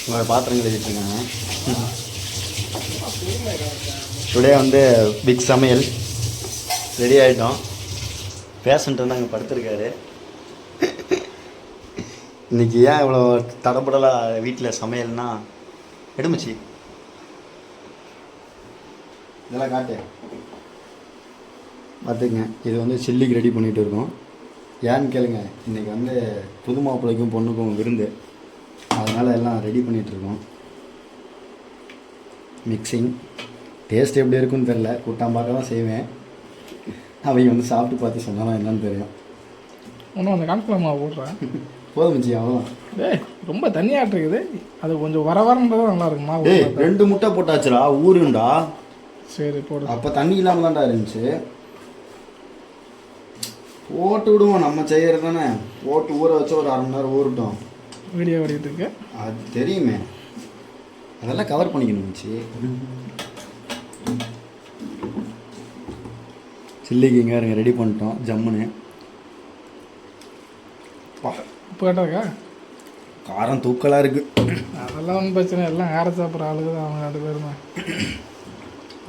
உங்களோட பாத்திரம் கழுவிட்டுருக்காங்க. டுடே வந்து பிக் சமையல் ரெடி ஆகிட்டோம். பேஷண்ட் வந்து அங்கே படுத்திருக்காரு. இன்றைக்கி ஏன் இவ்வளோ தடபடலாக வீட்டில் சமையல்னா எடுமுச்சு இதெல்லாம் காட்டு பார்த்துக்குங்க. இது வந்து சில்லிக்கு ரெடி பண்ணிகிட்டு இருக்கோம். ஏன்னு கேளுங்க, இன்றைக்கி வந்து புது மாப்பிள்ளைக்கும் பொண்ணுக்கும் விருந்து, அதனால் எல்லாம் ரெடி பண்ணிகிட்ருக்கோம். மிக்சிங் டேஸ்ட் எப்படி இருக்குன்னு தெரில, கூட்டாம்பாக்க தான் செய்வேன். அவங்க வந்து சாப்பிட்டு பார்த்து சொன்னாலும் என்னன்னு தெரியும். ஒன்றும் அந்த கான்ஃபிளவர் மாவு போடுறேன் போதுமிச்சி அவ்வளோதான். ரொம்ப தனியாட்டு இருக்குது, அது கொஞ்சம் வர வரன்றது நல்லா இருக்கு மாவு. 2 முட்டை போட்டாச்சுடா, ஊருண்டா. சரி போடு. அப்போ தண்ணி இல்லாமல் தான்டா இருந்துச்சு. போட்டு விடுவோம், நம்ம செய்கிறது தானே. போட்டு ஊற வச்சு ஒரு 1/2 மணி நேரம் ஊறட்டும். வீடியோ ஓடிட்டு இருக்கு, அது தெரியுமே. அதெல்லாம் கவர் பண்ணிக்கணும்ச்சு. சில்லிக்கு இங்கே இருங்க ரெடி பண்ணிட்டோம் ஜம்முன்னு. உப்பு கட்டாக்கா காரம் தூக்கலாக இருக்குது. அதெல்லாம் ஒன்றும் பிரச்சனை, எல்லாம் கார சாப்பிட்ற ஆளுக்கு தான் அவங்க 2 பேருமே.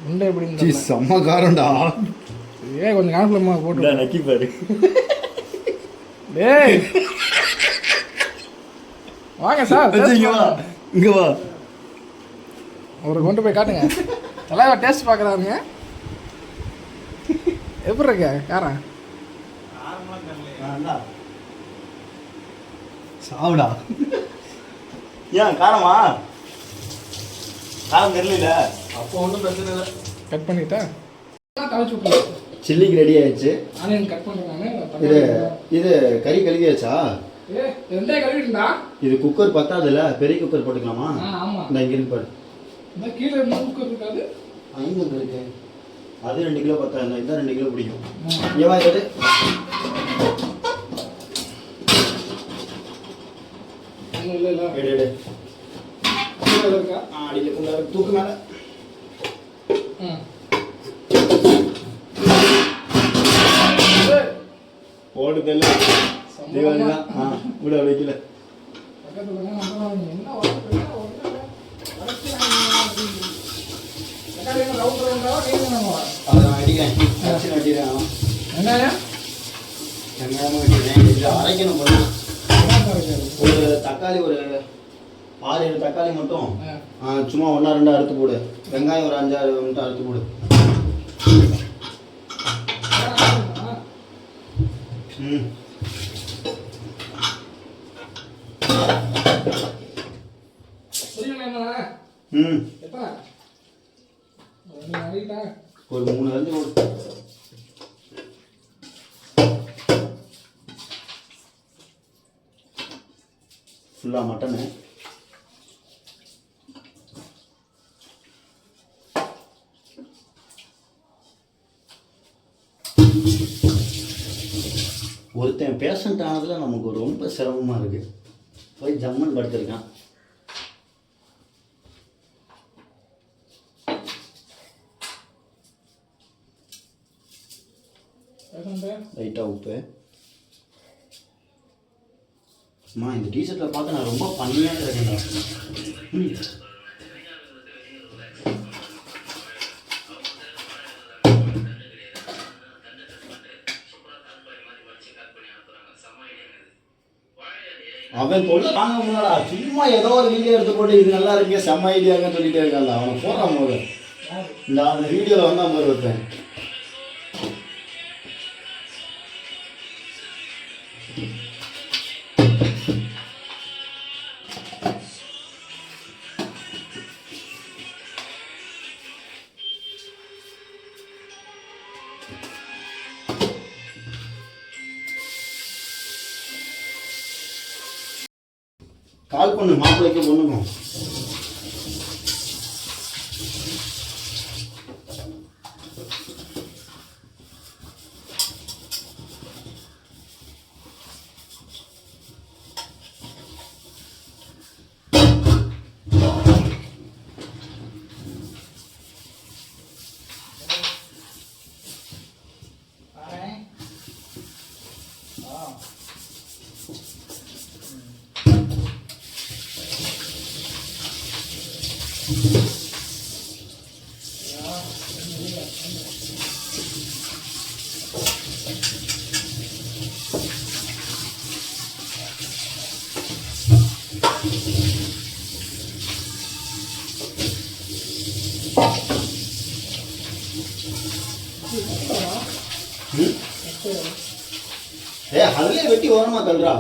உண்டை எப்படின்னு செம்ம காரம்டா. ஏன் கொஞ்சம் கான்ஃபிளவர் மாவு போட்டு நக்கி பாரு. டேய் வாங்க சார், இங்கே வா. அவரை கொண்டு போய் காட்டுங்க. தலைவர் டேஸ்ட் பார்க்குறாருங்க. எப்படி இருக்க காரம்? சாவுடா. ஏன் காரமா? காரம் தெரியல. அப்போ ஒன்றும் பிரச்சனை இல்லை. கட் பண்ணிட்டா தவச்சு விட்டுருவோம். சில்லிக்கு ரெடி ஆயிடுச்சு. ஆனியன் கட் பண்ணுறேன். இது கறி கழுவியாச்சா? ரெண்டே கழுவிட்டுண்டா. இது குக்கர் பத்தாதுல்ல, பெரிய குக்கர் போட்டுக்கலாமா? ஆமாம், இந்த இங்கே இருக்கு பாரு. இந்த கீழே என்ன குக்கர் இருக்காது, 5 இருக்கு. அது 2 கிலோ பத்தா, இந்த 2 கிலோ பிடிக்கும். ஏவா இது ஒன்றும் இல்லை இல்லை எடு இருக்கா? அடியில் குண்டா இருக்கு, தூக்கு மேலே. ஓடுதல்ல விட வைக்கல. அரைக்கணும். ஒரு தக்காளி, ஒரு 6-7 தக்காளி மட்டும் சும்மா 1-2 அறுத்து போடு. வெங்காயம் ஒரு 5-6 மட்டும் அறுத்து போடு. ஒரு 3 அரிஞ்சு போடு. ஃபுல்லாக மட்டனு. ஒருத்தன் பேஷண்ட் ஆனதில் நமக்கு ரொம்ப சிரமமாக இருக்குது. போய் ஜம்மன் படுத்திருக்கான். லைட்டாக உப்பு. அம்மா இந்த டிஷர்ட்டில் பார்த்து நான் ரொம்ப பண்ணியாக இருக்கேன்டா. அவன் தொல்லை தாங்க முடியலடா. சும்மா ஏதோ ஒரு வீடியோ எடுத்து போட்டு இது நல்லா இருக்கு, செம்ம ஐடியாங்கன்னு சொல்லிட்டே இருக்கான்ல. அவனை போடுறான் போது இந்த அந்த வீடியோவில் வந்தா மாதிரி வைப்பேன். கால் பண்ணு மாப்பிள்ளைக்கு பொண்ணுக்கும். அதுலயே வெட்டி ஓரமா தள்ளுறா.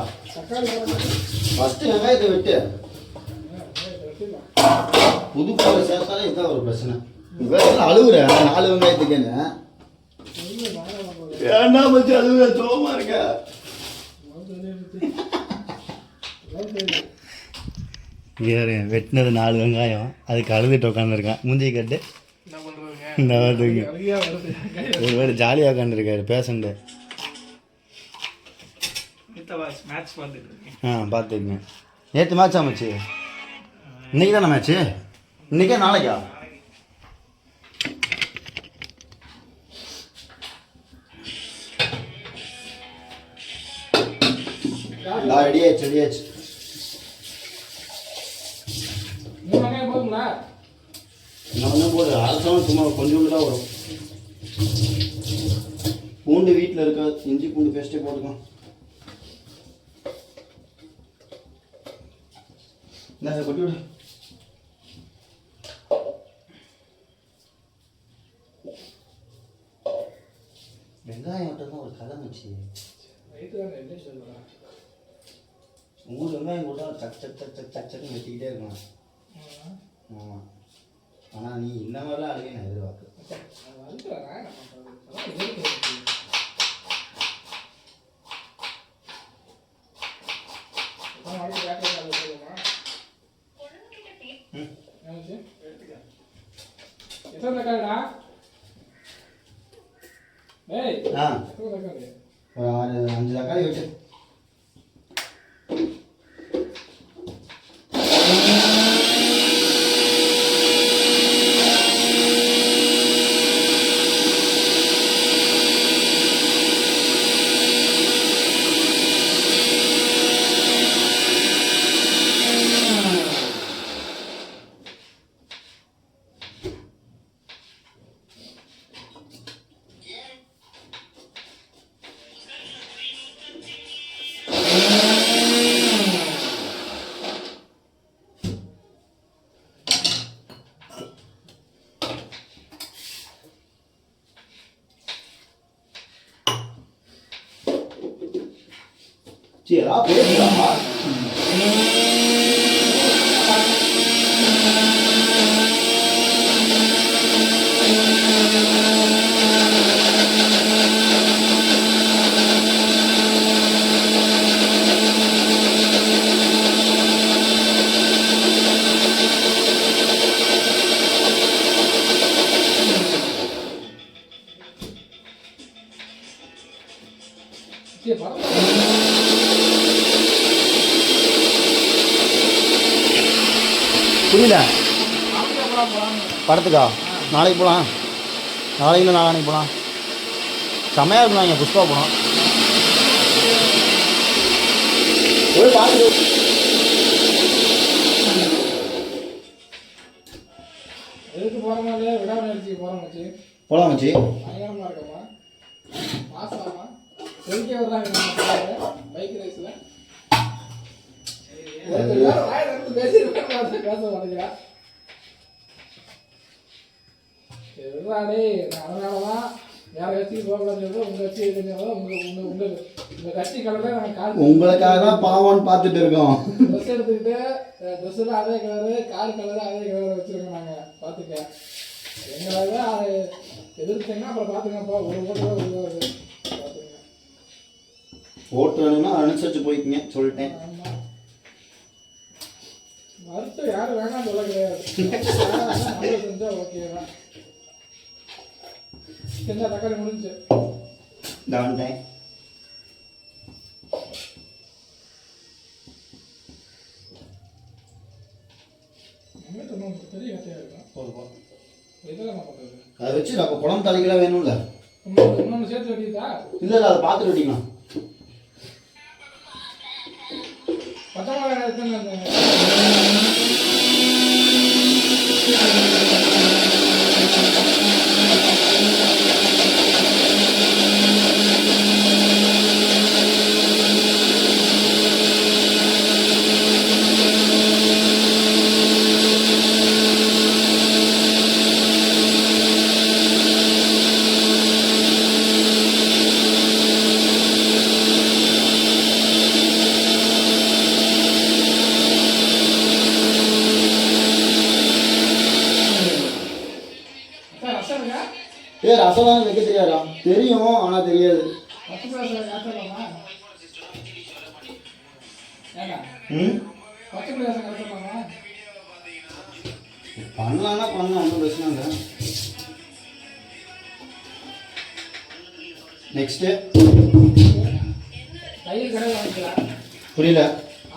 ஃபர்ஸ்ட் வெங்காயத்தை வெட்டு. புது பால் சேர்த்தாலே இதுதான் ஒரு பிரச்சனை. அழுகுற 4 வெங்காயத்துக்குன்னு ஏன்னா பச்சு அழுகுற சோகமா இருக்க. வெட்டினது 4 வெங்காயம், அதுக்கு அழுதுட்டு உட்காந்துருக்கான். மூஞ்சி கட்டு இந்த வருதுங்க. ஒரு வேறு ஜாலியாக உட்காந்துருக்காரு பேஷண்ட்டு. பார்த்துக்குங்க. நேற்று மேட்ச் ஆமாச்சு. இன்னைக்கு தானே மேட்ச்சு? இன்னைக்கா நாளைக்கா? ரெடியாச்சு ரெடியாச்சு. நான் போது அரசாங்கம் சும்மா கொஞ்சோண்டு தான் வரும். பூண்டு வீட்டில் இருக்க, இஞ்சி பூண்டு பேஸ்ட்டே போட்டுக்கலாம். என்ன கொட்டி விடு. வெங்காயம் மட்டும்தான் ஒரு கதை வச்சு 3 வெங்காயம் கூட சக் சக் சக் சக் சக் சக்னு வெட்டிக்கிட்டே இருக்கலாம். ஆமாம், ஆனால் நீ இந்த மாதிரிலாம் அழுகி நான் எதிர்பார்க்குறேன். ஒரு 5 தக்காளி வச்சு ஏதா பேசுறா. புரியல. படத்துக்கா? நாளைக்கு போகலாம். நாளைக்கு இல்லை நாளைக்கு போகலாம். செம்மையாக இருக்கணும். இங்கே புஷ்பா போகலாம். போய் பார்த்து போகலாம் மச்சி. உங்களுக்காக தான் பாவம்னு பார்த்துட்டு இருக்கோம். ட்ரெஸ் எடுத்துக்கிட்டு ட்ரெஸ்ஸில் அதே கலரு, கார் கலரு அதே கலர் வச்சுருக்கோம். நாங்கள் பார்த்துக்க எங்களால் அதை எதிர்த்தீங்கன்னா அப்புறம் பார்த்துங்கப்பா. ஒரு ஓட்டு தான் உருவாது. பார்த்துங்க. ஓட்டு வேணும்னா அனுசரிச்சு போய்க்குங்க சொல்லிட்டேன். மருத்துவம் யாரும் வேணாம் சொல்ல கிடையாது. செஞ்சால் ஓகே தான். செஞ்சா தக்காளி முடிஞ்சு வந்துட்டேன். பெரிய கட்டையாக இருக்கும். இதெல்லாம் பண்ணுறது அதை வச்சு நம்ம குழம்பு தலைக்கெல்லாம் வேணும்ல. இன்னொன்று சேர்த்து வெட்டிட்டா? இல்லை இல்லை, அதை பார்த்து வெட்டிக்கலாம். பச்சை மிளகாய் எடுத்துன்னு ஏ ரசம் தானே வைக்க தெரியாதா? தெரியும், ஆனால் தெரியாது. பச்சை மிளகாய் கரைச்சிடலாமா? ஏங்க ம் பச்சை மிளகாய் கரைச்சிடலாமா? பண்ணலான்னா பண்ணலாம், ஒன்றும் பிரச்சனை இல்லை. நெக்ஸ்ட்டு தயிர் கடையில் வாங்கிக்கலாம். புரியல.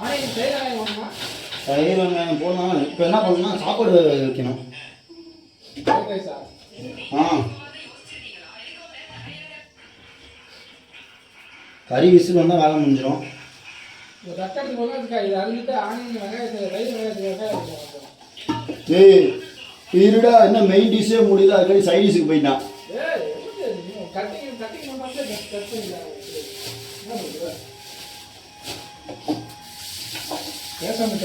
ஆனியன் தயிர் ஆனியன் வாங்கணுமா? தயிர் வெங்காயம் போடலாம். இப்போ என்ன பண்ணணும்னா சாப்பாடு வைக்கணும். ஃப்ரைட் ரைஸா? கறி விசில் வந்தால் வேலை முடிஞ்சிடும். ஒரு தக்காளி வெங்காயத்துக்கா இது அரிஞ்சிட்டு ஆனியன் வெங்காயத்தை தயிர் வெங்காயத்துக்கு வெங்காயம். ஏய் இருடா, என்ன மெயின் டிஷ்ஷே முடியல, அதுக்காடி சைட் டிஷ்ஷுக்கு போயிட்டான். கட்டிங் பண்ணாலே கட் பண்ணிக்கலாம். என்ன பண்ணுற பேசாமல்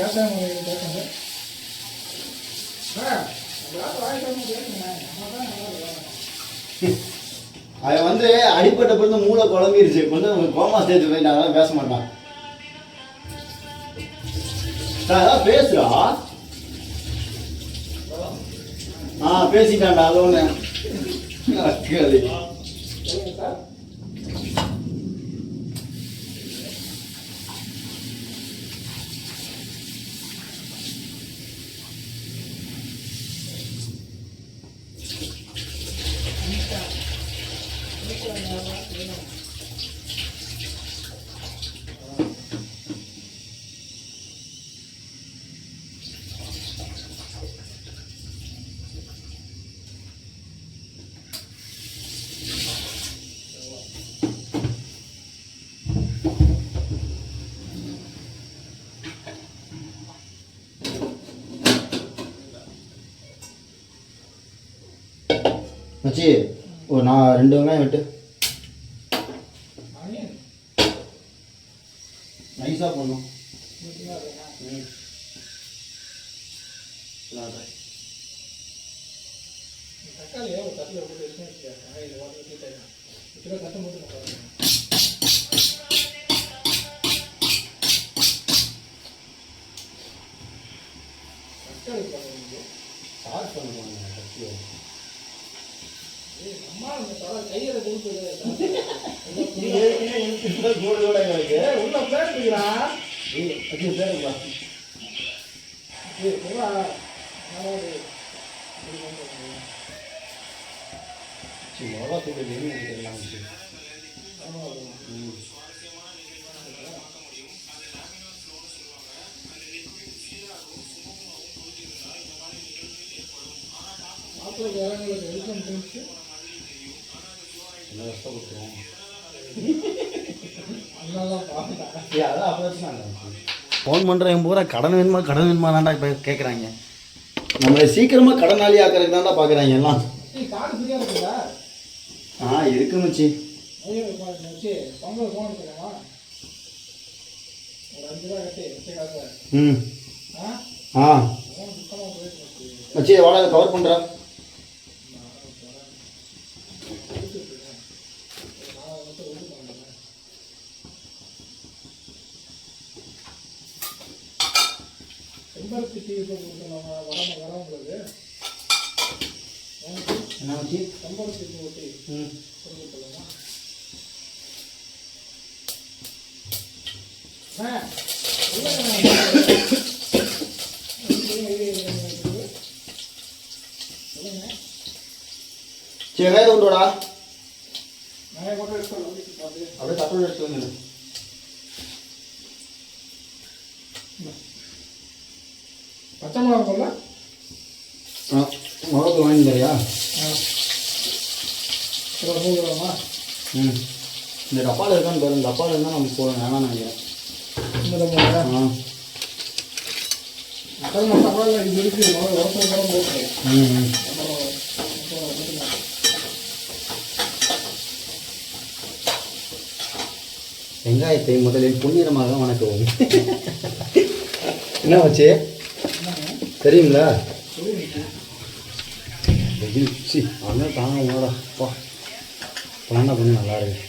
பேசாமல் அவன் வந்து அடிப்பட்ட பிறந்த மூளை குழம்பிருச்சு, கொஞ்சம் கோமா ஸ்டேஜ் போயிட்டான், அதெல்லாம் பேச மாட்டான். அதான் பேசுறா. பேசிட்டான்டா, அது ஒன்று. மச்சி ஒரு 2 வெங்காயம் விட்டு நைஸாக போடணும். தக்காளி ஒரு தட்டில் போட்டு கட்ட போட்டு தக்காளி ஸ்டார்ட் பண்ணுவாங்க. அம்மா அந்த கையில கொடுத்து உள்ள பேருக்குறா பேருங்களா மிளகா தூள் நினைக்கலாம். மாப்பிள்ளைக்கு வரவங்களுக்கு வெல்கம் ட்ரிங்க்ஸ் என்ன கஷ்டப்பட்டுருவோம். அதான் ஃபோன் பண்ணுறவங்க பூரா கடன் வேணுமா தான்டா இப்போ கேட்குறாங்க. நம்மளை சீக்கிரமாக கடனாளி ஆக்கிறதுக்கு தான்டா பார்க்குறாங்க எல்லாம். கார்டு ஃப்ரீயாக இருக்குதா? இருக்கு மச்சி. மச்சி பொங்கல் ஃபோன் எடுத்துக்கமா ஒரு 5 ரூபா கட்டி வச்சுக்காத. மச்சி எவ்வளோ கவர் பண்ணுறா? செம்பருத்தி டிவி வரவங்களுக்கு என்ன மச்சி? செம்பருத்தி ஊட்டி கொடுத்துருமா? சரி வெங்காயத்தை கொண்டு வாடா. அப்படியே தட்டோடு எடுத்து வந்து பச்சை மிளகா போடல. மிளகு வாங்கி தரியா? இந்த டப்பாவில் இருக்கான்னு பாரு. இந்த டப்பாவில் இருந்தால் நமக்கு போதும். வேணாம்னு நினைக்கிறேன். இது இருக்கு போட்டு வெங்காயத்தை முதலில் பொன்னிறமாக வணக்கவும். என்ன வச்சு தெரியுங்களா? அதனால தாங்க உங்களோட பா பன்னெண்டா பண்ணி நல்லா இருக்கு.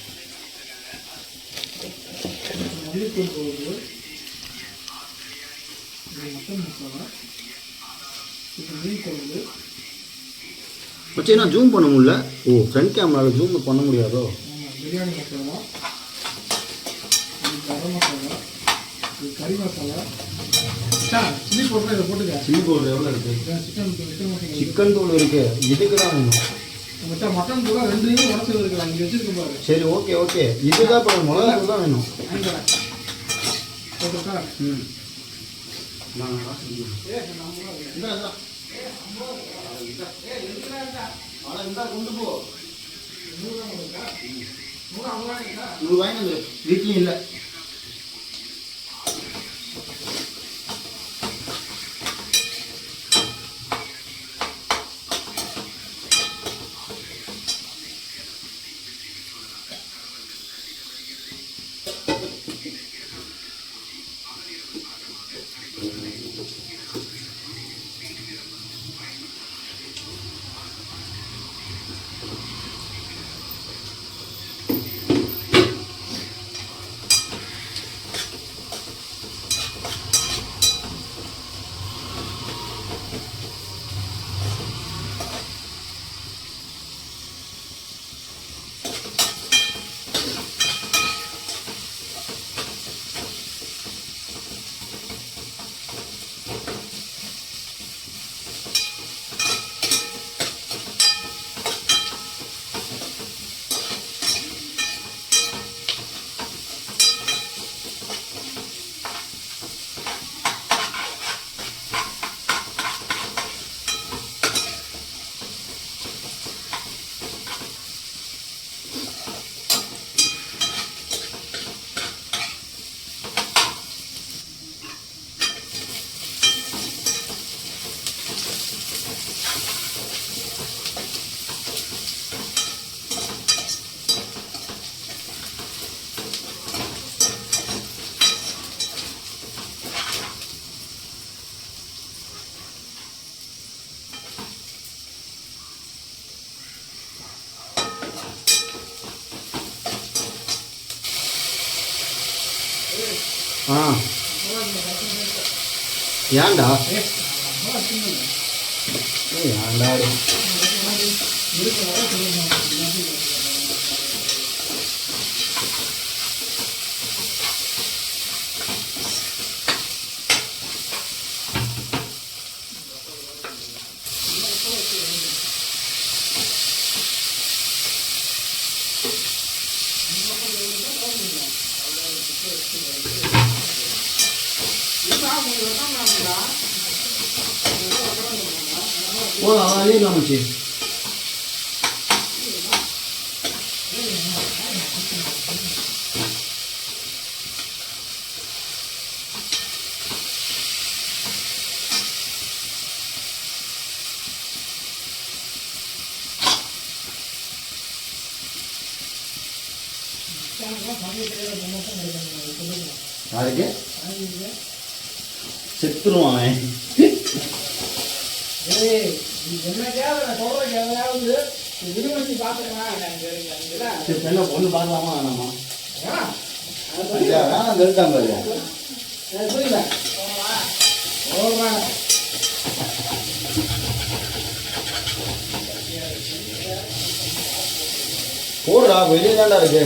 மட்டன் மசாலா, இது மீன் குழம்பு, வச்சு என்ன ஜூம் பண்ண முடியல? ஓ ஃப்ரண்ட் கேமராவில் ஜூம் பண்ண முடியாதோ? பிரியாணி மசாலா, இது கரம் மசாலா, இது கறி மசாலா, சில்லி பவுடர் இதை போட்டுக்க. சில்லி பவுடர் எவ்வளோ இருக்குது? சிக்கன் தூள் இருக்குது. இதுக்கு தான் வேணும். மச்சான் மட்டன் தூளா 2 உடச்சி இருக்கலாம். இங்கே வச்சுருக்க பாரு. சரி ஓகே ஓகே. இதுதான் இப்போ மிளகா தூள் தான் வேணும். போட்டுருக்கா? ம் கொண்டு போ. 100 வாங்கினது வீட்லையும் இல்லை. ஏன்டா ஏன்டா ஓ அதே காமிச்சு யாருக்கு செத்துருவான். பொண்ணு பார்க்கலாமா வேணாமா? வேணாம் சொல்லிட்டாங்க. போடுறா வெளியே தாண்டா இருக்கு.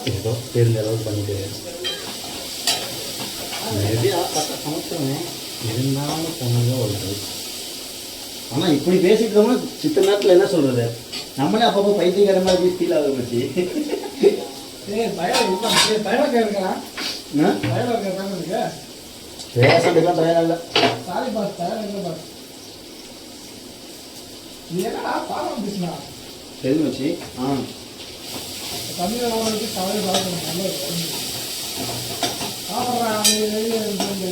ஏதோ தெரிஞ்ச அளவுக்கு பண்ணிட்டு எப்படியா பார்த்தா சமைச்சிருவேன். இருந்தாலும் பொண்ணுங்க வருது. ஆனால் இப்படி பேசிக்கிட்டோம்னா சித்த நேரத்தில் என்ன சொல்கிறது, நம்மளே அப்பப்போ பைத்தியக்கார மாதிரி ஃபீல் ஆகுது மச்சி. பேசுறதுக்கெல்லாம் தயாரா இல்லை. சாரி பாஸ், தயாரா இல்லை பாஸ். நீ என்னடா பாவம் பேசுனா? தெரிஞ்சு வச்சு தமிழ் ஓடுறதுக்கு கவலை பார்க்கணும். நல்லது சாப்பிட்றா நீ வெளியே இருந்து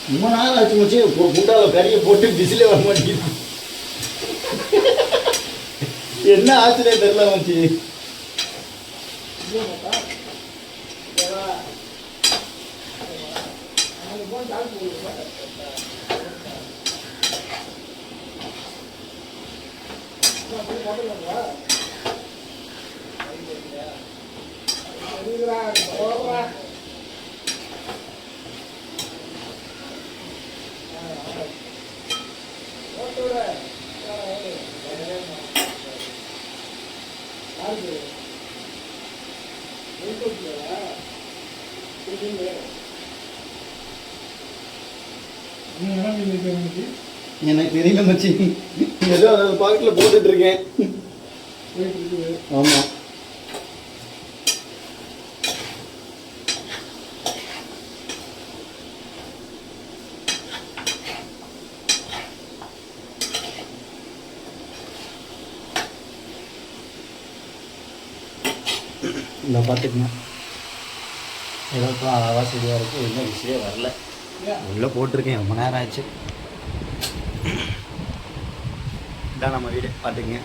ரொம்ப நாள் ஆச்சு வச்சு குண்டால கறியை போட்டு பிசிலே வர மாட்டேங்குது. என்ன ஆச்சுனே தெரியல வச்சு. எனக்கு தெரியல மச்சி. ஏதோ பாக்கெட்ல போட்டுட்டு இருக்கேன். ஆமா இந்த பார்த்துக்குங்க. ஏதோ இப்போ வசதியாக இருக்குது. இன்னும் விஷயம் வரல. உள்ளே போட்டிருக்கேன். ரொம்ப நேரம் ஆச்சு. இதான் நம்ம வீடு பார்த்துக்குங்க.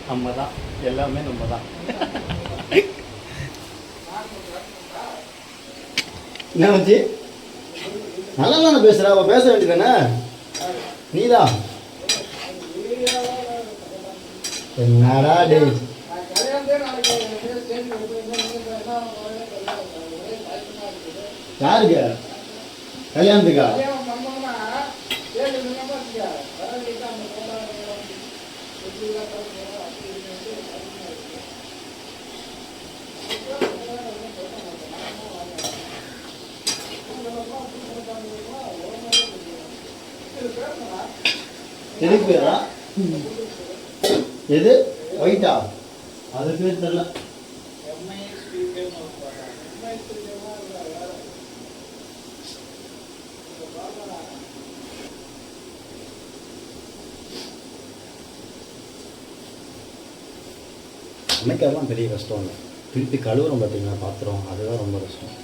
நம்ம தான், எல்லாமே நம்ம தான். என்ன வச்சு நல்லா தானே பேசுகிறா? அவள் பேச வேண்டியதானே? நீதான் என்னடா டே? யாருக்கு கல்யாணத்துக்கா? எதுக்கு பேரா? எது ஒயிட்டா? அது பேர் தெரியல. சமைக்கிறதுலாம் பெரிய கஷ்டம் இல்லை. திருப்பி கழுவுறோம் பார்த்தீங்களா பாத்திரம், அதுதான் ரொம்ப கஷ்டம்.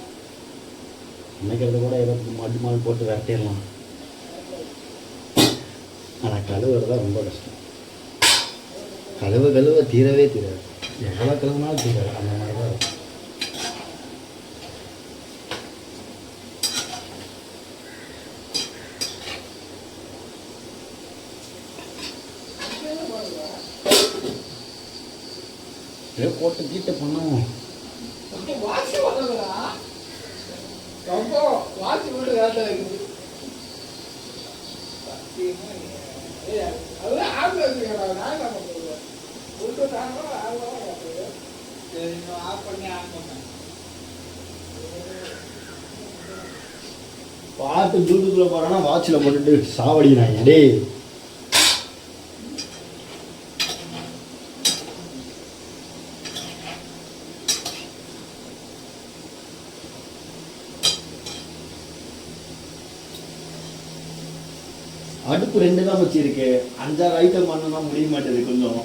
சமைக்கிறது கூட ஏதோ மடு மால் போட்டு விரட்டிடலாம். ஆனால் கழுவுறது தான் ரொம்ப கஷ்டம். கழுவ தீரவே தீராது. எவ்வளோ கழுவுனாலும் தீராது. அந்த மாதிரி தான் இருக்கும். ஏதோ போட்டு கீட்ட பண்ணோம். பாட்டு ப்ளூடூத்தில் போகிறான்னா வாட்சில் போட்டுட்டு சாவடினாங்க டே. அடுப்பு 2 தான் வச்சிருக்கு. 5-6 ஐட்டம் பண்ணணும்னா முடிய மாட்டேது கொஞ்சம்.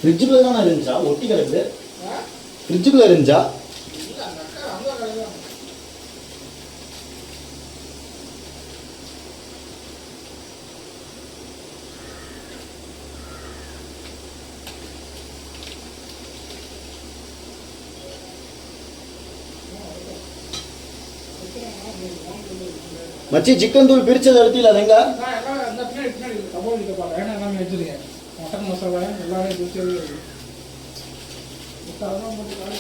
ஃப்ரிட்ஜுக்குள்ள தானே இருந்துச்சா? ஒட்டி கிடக்குது. ஃப்ரிட்ஜுக்குள்ள இருந்துச்சா? மச்சி சிக்கன் தூள் பிரிச்சது எடுத்தீங்களா வெங்க எல்லாம் இந்த பின்னாடி கபோர்டு இருப்பாங்க ஏன்னா எல்லாமே வச்சிருக்கேன் மட்டன் மசாலா எல்லாமே பிரிச்சது இருக்கு அதெல்லாம் போட்டு காலி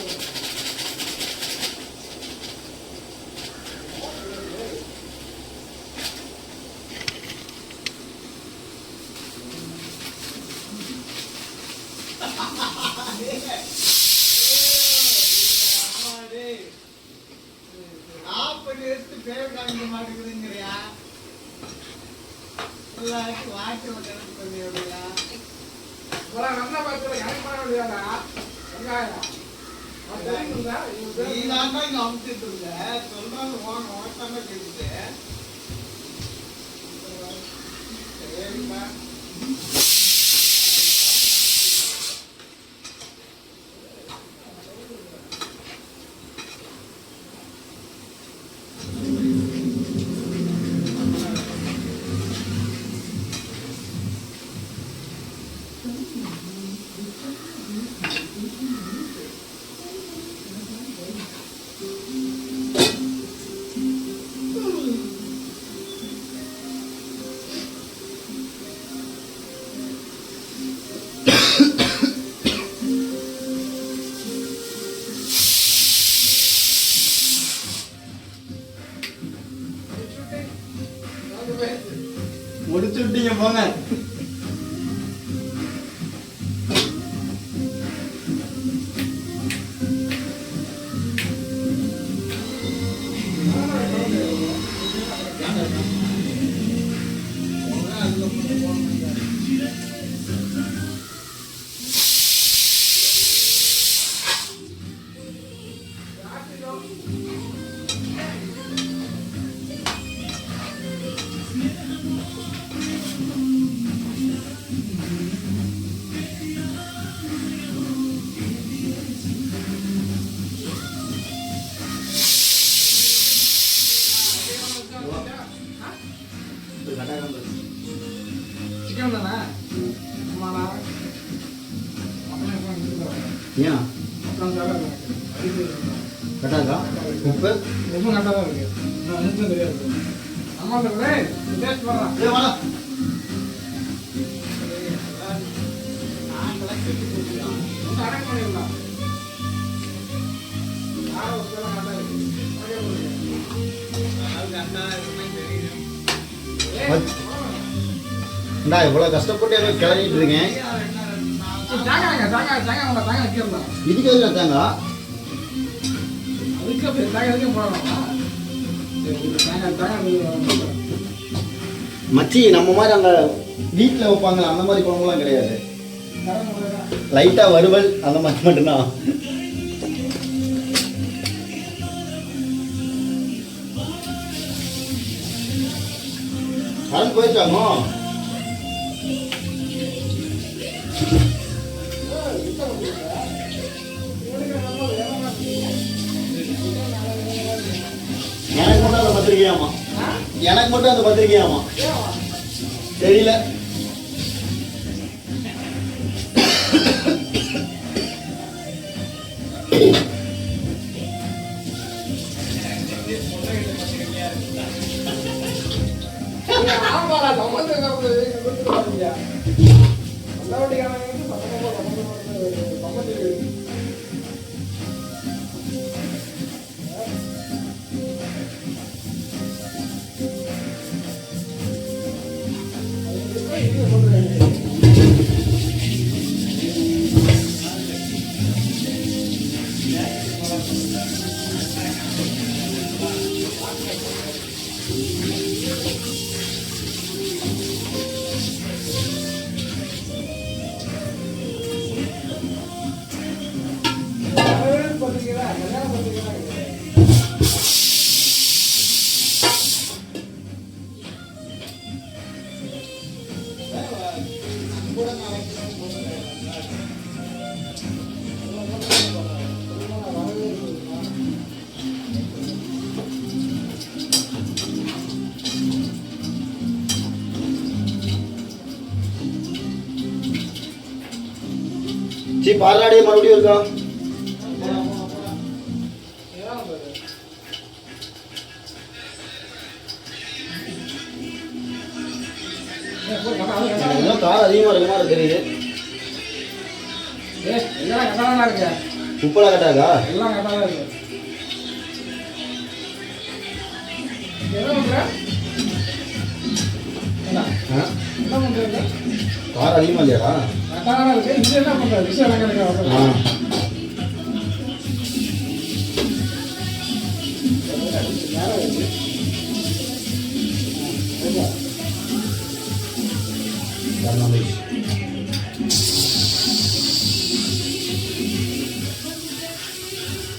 பேர் காமிக்க மாட்டேங்குதுங்கிறியா எல்லாருக்கும் வாட்டி விட்டு பண்ணியா நல்லா பார்த்து எனக்கு பண்ண முடியாதா வெங்காயம் நீ தான் இங்க அமுத்திட்டு இருந்த சொல்றாங்க போன ஓட்டாம கேட்டுட்டு சரிப்பா முடிச்சு விட்டீங்க போங்க. சிக்கன் தானே ஆமாடா ஏன் கட்டாக்கா உப்பு ரொம்ப கரெக்டாக தான் இருக்கு நான் நினைச்சது தெரியாது அம்மா டேஸ்ட் பண்ணுறேன் அடக்கு பண்ணிடலாம் இந்தா இவ்வளோ கஷ்டப்பட்டு ஏதோ கிளறிட்டு இருக்கேன். இதுக்கு எதுல தேங்காய் மச்சி நம்ம மாதிரி அந்த வீட்டில் வைப்பாங்களே அந்த மாதிரி குழம்புலாம் கிடையாது. லைட்டாக வறுவல் அந்த மாதிரி மட்டும்தான். கரண்ட் போயிட்டாங்க. எனக்கு மட்டும் அந்த பத்திரிக்கையாமா எனக்கு மட்டும் அந்த பத்திரிக்கையாமா தெரியல. சி பாலாடி மறுபடியும் இருக்கா? இன்னும் காரம் அதிகமாக இருக்க மாதிரி தெரியுது. எல்லாம் கரெக்டாக தான் இருக்கு. உப்பெல்லாம் கட்டாக்கா? எல்லாம் கரெக்டாக தான் இருக்கு. என்ன பண்ணுற? என்ன பண்ணுறது? காரம் அதிகமாக இல்லையாடா? கரெக்டாக தான் இருக்கு. இது என்ன பண்ணுற? விஷயம் என்ன கிடையாது.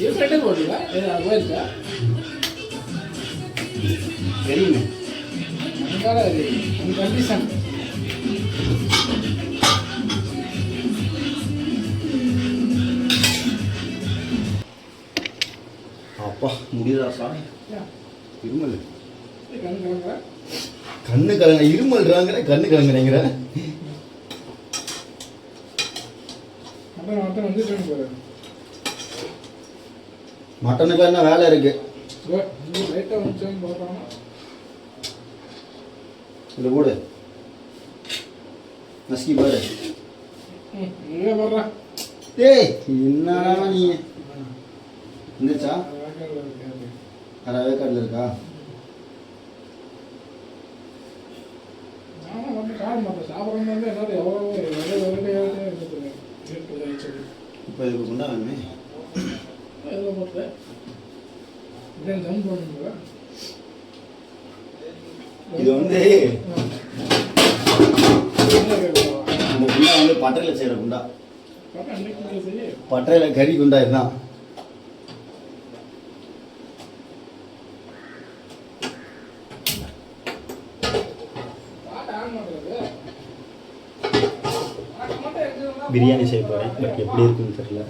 ये फ्रेंड बोल रहा है ये वो है தெரியுமே. अंगारा है ये कंडीशन அப்பா முடியல சாமி. இருமல். கண்ணு கண்ணு கலங்க இருமல்றாங்கற கண்ணு கலங்கறங்கற. அப்புறம் மட்டன் வந்து ட்ரெயின் போறாரு. மட்டனுக்கு என்ன வேலை இருக்கு? இது லைட்டா வந்து போறானா? இது போடு. நஸ்கி பாரு. இங்க போறா. டேய் என்னடா நீ? என்னச்சா? அரவே கடல இருக்கா? நான் வந்து கால் மாட்ட சாப்பிடுறது வந்து ஏதாவது எவ்வளவு வெரைட்டியாவே இருக்குது. இப்போ இதுக்கு குண்டா வேணுமே. எதுல போட்டு இதெல்லாம் ஜம்ப் பண்ணுங்க. இது வந்து இந்த குண்டா வந்து பட்டறையில செய்யற குண்டா. பட்டறையில கறி குண்டா இதுதான். பிரியாணி செய்ய போறேன். பட் எப்படி இருக்குன்னு தெரியல.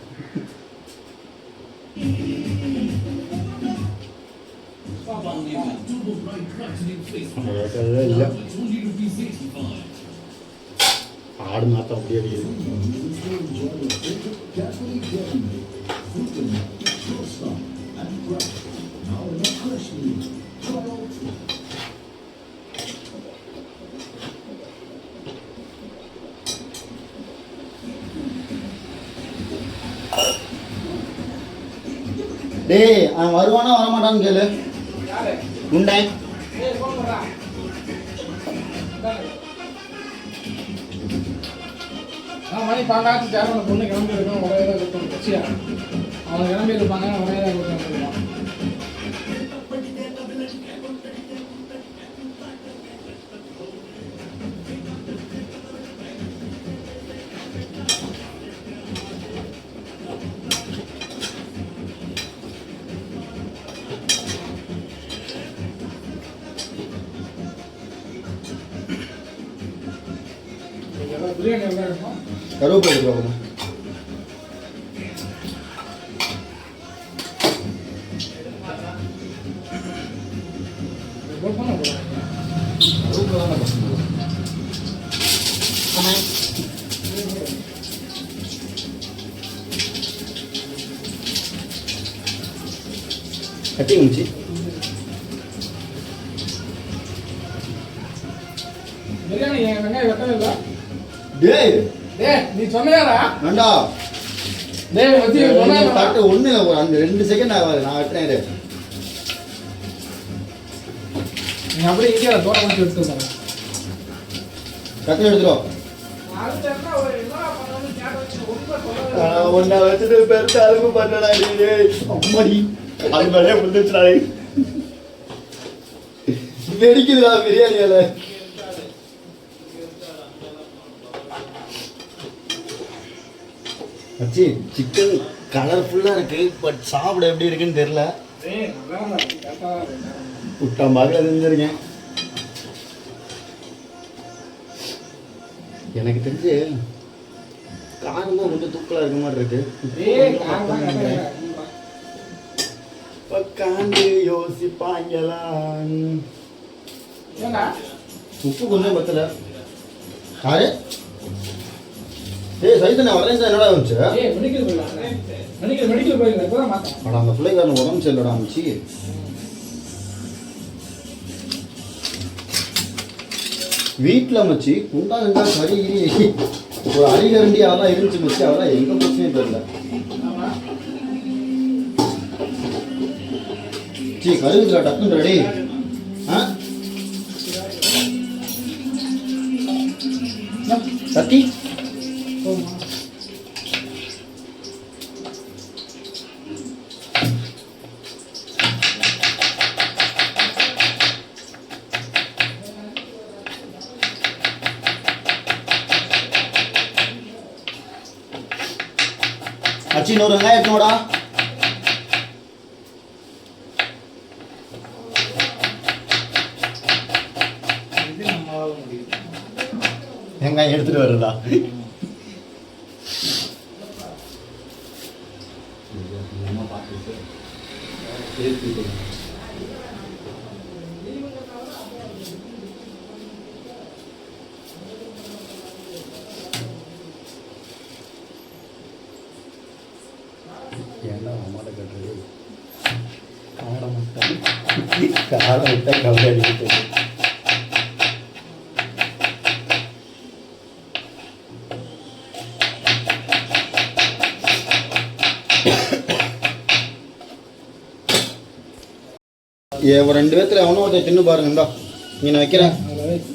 இல்லை ஆடு மாற்ற முடியாது. டேய் அவன் வருவானா வரமாட்டான்னு கேளு. குண்டை மணி 12 தேவை பொண்ணு கிளம்பி இருக்கணும். ஒரே தான் கொடுத்தோம் கட்சியா அவங்க கிளம்பி இருப்பாங்க. ஒரே தான் கொடுத்தோம். பிரியாணி எல்லாம் இருக்கும். கருவேப்பிலை எடுத்துக்கோங்க. கட்டி முடிச்சு பிரியாணி வெங்காயம் வெட்டவே இல்லை. டேய் டேய் நீ சொன்னியாடா? வேண்டா. டேய் வச்சி தட்டு ஒண்ணு இல்ல. ஒரு அந்த 2 செகண்ட் ஆகாது. நான் வெட்டுறேன். நீ அப்படியே இங்கே தோட வச்சு எடுத்து வர. டக்குனு எடுத்துறோம். அதுக்கு ஒரு என்ன பண்ணனும் கேட்டு ரொம்ப சொல்ல. ஒண்ணா வச்சிட்டு பெருசா அழுகு பண்ணடா டேய். அம்மாடி அது மேலே வந்துச்சுடா. வெடிக்குதுடா பிரியாணியால. அச்சி சிக்கன் கலர்ஃபுல்லா இருக்கு. பட் சாப்பிட எப்படி இருக்குன்னு தெரியல. புட்டாம் பாக்கல செஞ்சிருக்கேன். எனக்கு தெரிஞ்சு காரமும் கொஞ்சம் தூக்கலா இருக்க மாதிரி இருக்கு. உட்காந்து யோசிப்பாங்களா. உப்பு கொஞ்சம் பத்தல. யாரு ஏய் சைதன்யா வரேன். என்னடா வந்துச்சு? ஏய் மெடிக்கல் போயிடலாம். இப்பதான் மாத்தேன். அட அந்த பிள்ளைக்காரன் உடம்பு சரியில்லடா அமிச்சி. வீட்டில் மச்சி குண்டா இருந்தா கறி கிரி ஒரு அடிகரண்டி அதெல்லாம் இருந்துச்சு மச்சி அதெல்லாம் எங்க பிரச்சனையும் தெரியல. ஆமா சரி கருவேப்பிலை டக்குன்னு ரெடி. ஆ சத்தி போதுமா அச்சி இன்னொரு வெங்காயம் எடுத்துனோடா. இது நம்மளால முடியும். வெங்காயம் எடுத்துட்டு வருதா? ஏன்டா அம்மாட்ட கட்டுறது? காடை முட்டை கவலை அடிக்கிட்டு. ஒரு 2 பேத்துல எவனோ ஒருத்தர் தின்னு பாருங்க. இந்தா நீ நான் வைக்கிறேன்.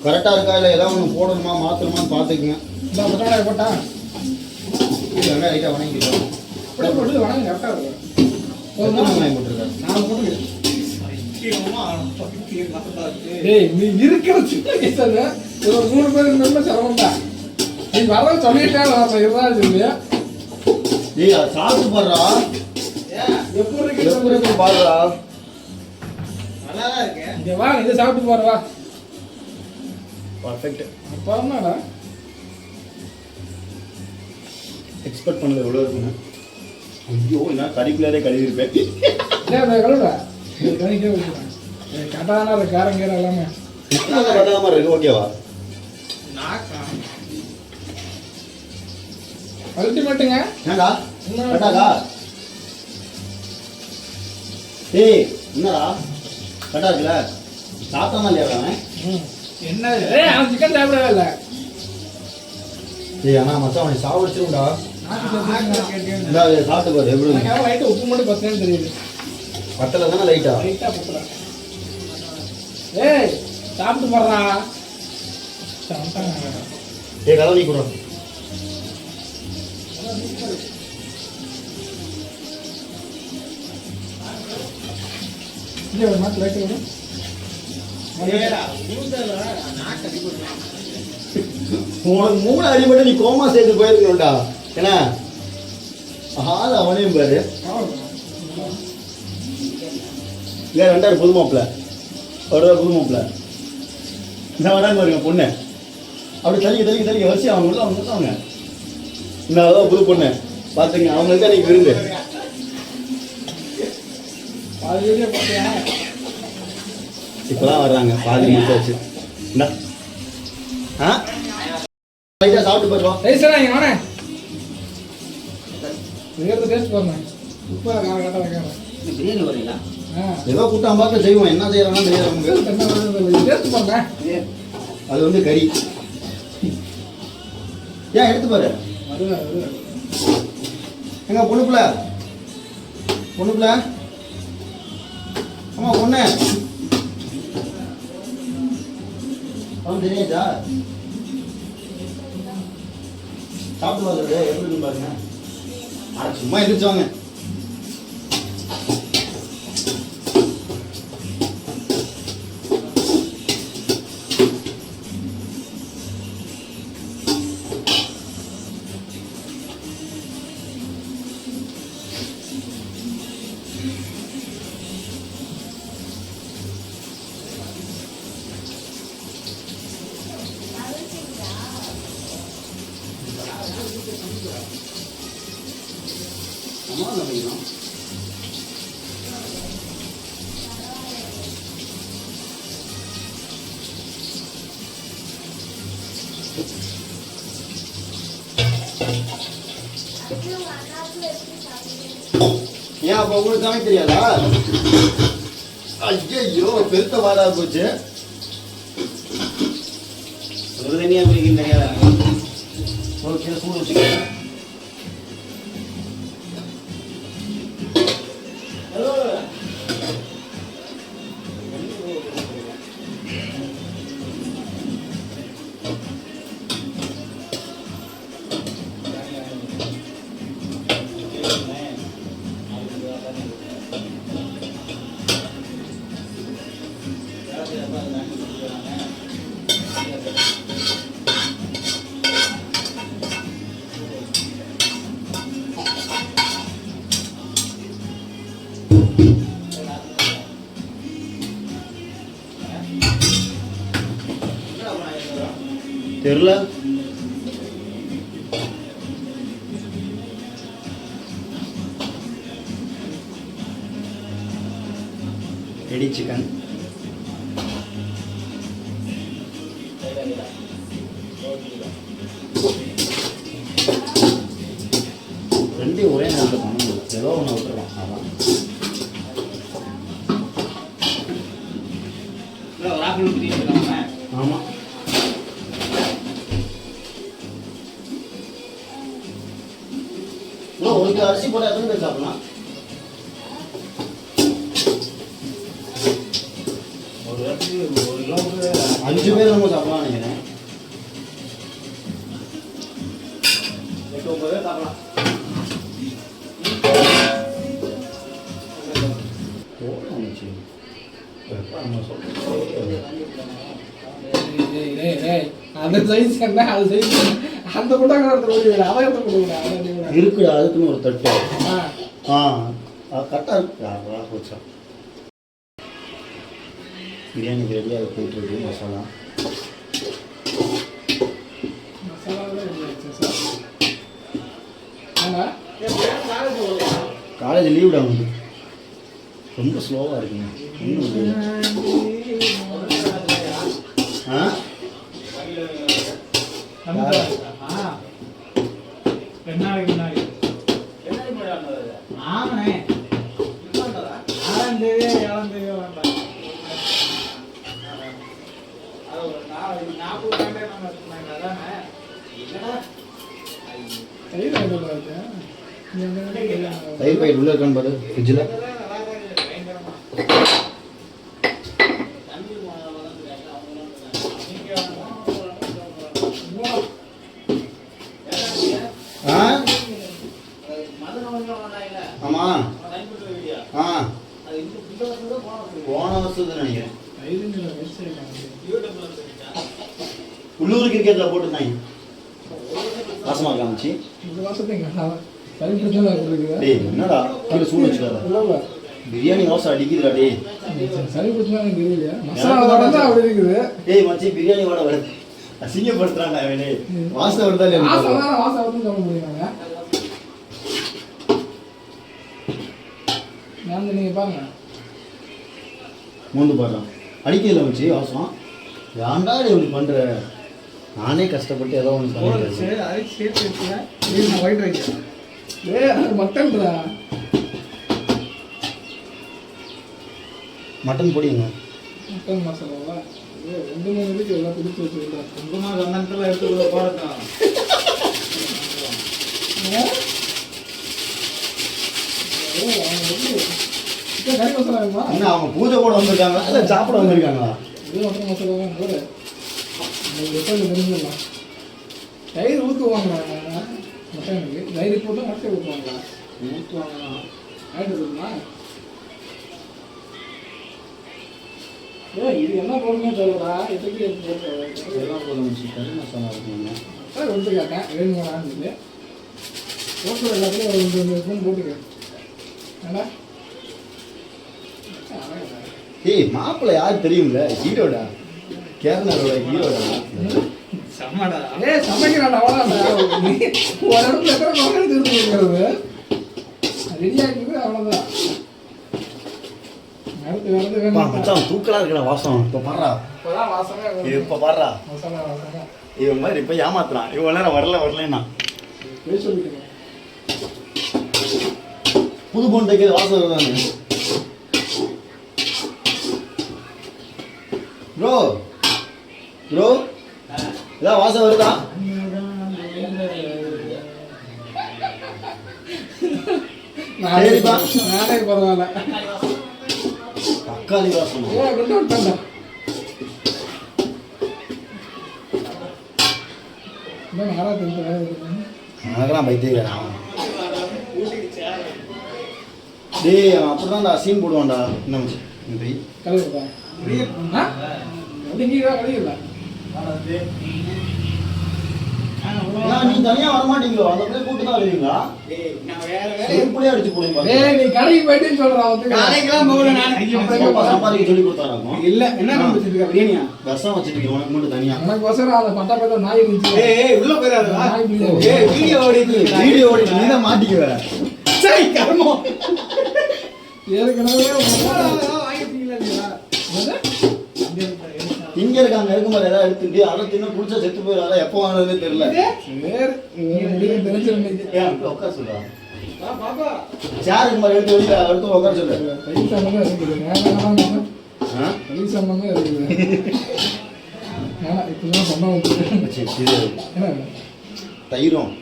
கரெக்டாக இருக்கா இல்லை ஏதாவது ஒன்று போடணுமா மாற்றணுமான்னு பார்த்துக்குங்க. இந்த பட்டாடா போட்டா வெங்காயம் லைட்டாக வணங்கிக்கலாம். அப்படியே போட்டு வணங்க கரெக்டாக இருக்கும். எத்தனை வெங்காயம் போட்டிருக்காரு? நான் போட்டு சத்தியமா பக்கத்துல நல்லா இருக்கு. ஏய் நீ இருக்கிற சின்ன கேசல ஒரு 3 பேர் இருந்தா சிரமம் தான். நீ வர சொல்லிட்டே நான் இருதான் சொல்லியா ஏய் அதை சாப்பிட்டு பாடுறா. எப்படி எப்படி இருக்கு இருக்கு பாடுறா. நல்லாதான் இருக்கு. இங்க வா இதை சாப்பிட்டு பாரு வா. பர்ஃபெக்ட். அப்புறம் என்னடா எக்ஸ்பெக்ட் பண்ணல எவ்வளோ இருக்குங்க. ஐயோ நான் கறிக்குள்ளாரே கழுவி இருப்பேன். ஏன் அதை கழுவுடா கணிக்கே விட்டுறேன். கட்டாதானே அது காரம் கீரை எல்லாமே பதாம இருக்கு. ஓகேவா? நாக்கா. அல்டிமேட்டுங்க. என்னடா கட்டாதா? ஏய் என்னடா கட்டா இருக்குல்ல சாப்பிட்டாமா இல்லையா அவன்? என்னது? ஏய் அவன் சிக்கன் சாப்பிடவே இல்லை. ஏய் அண்ணா மச்சான் அவனை சாப்பிடுச்சுடா. இந்த சாப்பிட்டு பாரு எப்படி இருக்கு. லைட்டாக உப்பு மட்டும் பத்தேன்னு தெரியுது. பத்தல தானே லைட்டா? லைட்டாக பத்தல. ஏய் சாப்பிட்டு போடுறா. ஏய் கதை நீ கூட இல்லை ஒரு மாட்டு லைட்டு வரும். ஏடா, ஊந்தல நாக்கு அடிபடுது. உனக்கு 3 அடிபட்டு நீ கோமா சேர்த்து போயிருக்கணும்டா. என்ன ஆள் அவனையும் பாரு. இல்லை 2 புது மாப்பிள்ள அவர்தான் புது மாப்பிள்ள. இந்த வராங்க பாருங்க பொண்ணு அப்படி தள்ளிக்க வச்சு அவங்க இந்த அதான் புது பொண்ணு பார்த்துங்க. அவங்களுக்கு தான் நீங்கள் விருந்து. அது வீடியோ பார்த்தியா? இப்போதான் வர்றாங்க பாதி முடிச்சாச்சு. என்ன ஆ லைட்டாக சாப்பிட்டு போயிடுவோம். ரைஸ்டா இங்கே வானே வேறு டேஸ்ட் பாருங்க. உப்பு கரெக்டாக வைக்கிறேன். பிரியாணி வரீங்களா? ஆ ஏதோ கூட்டம் பார்க்க செய்வோம். என்ன செய்யறாங்கன்னு தெரியாது. டேஸ்ட் பாருங்க. அது வந்து கறி. ஏன் எடுத்து பாரு. வருவேன் எங்க பொண்ணுப்புல ஆமா பொண்ணு அவன் தெரியாதா? சாப்பிட்டு வருது எப்படி இருக்குன்னு பாருங்க. அட சும்மா எதிர்த்துவாங்க. ஏன் அப்ப உங்களுக்கு சமைக்க தெரியாதா? ஐயோ பெருத்த வாடா போச்சு. ஒரு தனியாக குடிக்கிறீங்க. ஓகே, சூடு வச்சுக்கோங்க. தெரியல. Ready chicken. ரெண்டையும் ஒரே நேரத்தில் பண்ண முடியும். ஏதோ ஒன்று விட்டுருவான். அதான் ஆமாம். ஒரு கிலோ அரிசி போட்டால் எத்தனை பேர் சாப்பிடலாம்? ஒரு கிலோவுக்கு 5 பேர் நம்ம சாப்பிடலாம் நினைக்கிறேன். 8-9 பேர் சாப்பிடலாம். அந்த சைஸ் என்ன அது சைஸ் அந்த போட்டாங்க அதை எடுத்து கொடுங்க. இருக்குடா, அதுக்குன்னு ஒரு தட்டு. கரெக்டாக இருக்கு. போச்சா பிரியாணிக்கு ரெடியாக போயிட்டுருக்கு. மசாலா காலேஜ் லீவ்டா வந்து ரொம்ப ஸ்லோவாக இருக்குங்க. தயிர் பாக்கெட் உள்ள இருக்கான்னு பாரு ஃப்ரிட்ஜில். ஆமாம். போன வருஷத்துல நினைக்கிறேன் உள்ளூர் கிரிக்கெட்டில் போட்டுருந்தாங்க. வாசமாக இருக்காச்சு. டேய் என்னடா கீழே சூடு வச்சுக்காத. பிரியாணி வாசம் அடிக்குதுடா. டேய் டேய் மச்சி பிரியாணி வாட வருது. அசிங்கப்படுத்துறான்டா அவனே. வாசம் வருதா இல்லையா? நீங்க பாருங்க மூந்து பாடுறான். அடிக்கல வச்சு வாசம். ஏன்டா இப்படி பண்ற? நானே கஷ்டப்பட்டு ஏதோ ஒன்று மட்டன் பொடிங்க. மட்டன் மசாலாவா 2-3 வீட்டுக்கு எல்லாம் பிடிச்சி வச்சுருக்கேன். குங்குமம் கண்ணத்தில் எடுத்து போடட்டும். கறி மசாலா வேணுமா? என்ன அவங்க பூஜை போட வந்திருக்காங்களா இல்லை சாப்பிட வந்திருக்காங்களா? இது மட்டன் மசாலா தான் போடு. தெரிஞ்சிடலாம். தயிர் ஊற்றுவாங்க மட்டனுக்கு. தயிர் போட்டு மட்டை ஊற்றுவாங்களா? ஊற்றுவாங்க. ஆயிட்டு இருக்குமா? இது என்ன போடணும்னு சொல்லடா. எதுக்கு எடுத்து எல்லாம் போதும். கறி மசாலா இருக்குங்க. எடுத்து கேட்டேன் வேணுங்களான்னு. போட்டு எல்லாத்துலேயும் ஒரு 2 ஸ்பூன் போட்டுக்க. ஏண்டா ஏய் மாப்பிள்ளை யார் தெரியும்ல? ஹீரோடா. கேரளாவோட ஹீரோடா. சம்மடா. சமைக்கிறான் அவ்வளோதான். ஒரு இடத்துல எத்தனை மகள் திருப்பி இருக்கிறது ரெடியாகிட்டு அவ்வளோதான். அடுத்து வரது வேணும். தூக்கலா இருக்கடா வாசம். இப்போ பாடுறா. இப்போதான் வாசமே இப்போ பாடுறா. மசாலா வாசமே. இவன் மாதிரி இப்போ ஏமாத்துறான். இவன் நேரம் வரலன்னா சொல்லிட்டு புது பொண்ணு தைக்கிறது வாசம் வருதானு. ப்ரோ ப்ரோ இதான் வாசம் வருதா? சரிப்பா. நானே பரவாயில்ல. தக்காளி வாசம். கொண்டு விட்டாங்க. அதெல்லாம் பைத்தியக்காரன். டேய் அவன் அப்படிதான்டா சீன் போடுவான்டா. இன்னும் போய் கழுவுதா? கழுவிடலாம். நீ தனியா வரமாட்டீங்களோ? அந்த பிள்ளை கூட்டு தான் வருவீங்களா? செருப்புலயே அடிச்சு போடுங்க. ஏய் நீ கடைக்கு போயிட்டேன்னு சொல்றான். கடைக்கெல்லாம் போகல நான். சம்பாதிக்க சொல்லி கொடுத்தாராக்கும். இல்ல என்ன வச்சிருக்க பிரியாணியா? விஷம் வச்சிருக்கீங்க உனக்கு மட்டும் தனியா. எனக்கு வசரம் அந்த பட்டா பேத்த நாய் இருந்துச்சு. ஏய் உள்ள போயிராதடா. நாய் பிள்ளை. ஏய் வீடியோ ஓடிட்டு. வீடியோ ஓடிட்டு நீ தான் மாட்டிக்குவ. சரி கர்மம். ஏற்கனவே வாங்கிட்டீங்களா இல்லையா? இங்க இருக்காங்க இருக்கும்போது ஏதாவது எடுத்துட்டு அதை தின்னு குடிச்சா செத்து போயிடாத. எப்போ வாங்கினதுன்னு தெரியல. ஏன் உட்கார சொல்றா? பாப்பா சேர் இருக்கும்போது எடுத்து வெளியில எடுத்து உட்கார சொல்லு. பைசா இருக்குது. பைசா இருக்குது. இப்பதான் சொன்ன தயிரும்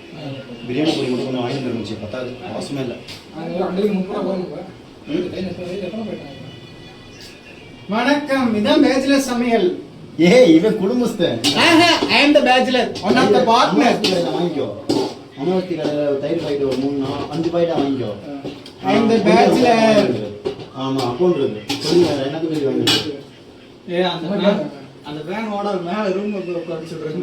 பிரியாணி பொடி மட்டும் கொஞ்சம் வாங்கிட்டு இருந்துச்சு. பத்தாது அவசியமே இல்லை. வணக்கம் இதான் பேச்சுலர் சமையல். ஏய் இவன் குடும்பஸ்தன். I am the bachelor one of the partner. வாங்கிக்கோ. அமர்த்தி கடையில் தயிர் பாக்கெட் ஒரு 3-5 பாக்கெட் வாங்கிக்கோ. ஐ அம் தி பேச்சுலர். ஆமா அக்கௌண்ட் இருக்கு. சொல்லுங்க எனக்கு சொல்லி வாங்கிக்கோ. ஏய் அந்த ஃபேனோட மேல ரூம்ல போய் உட்கார்ந்து சொல்றேன்.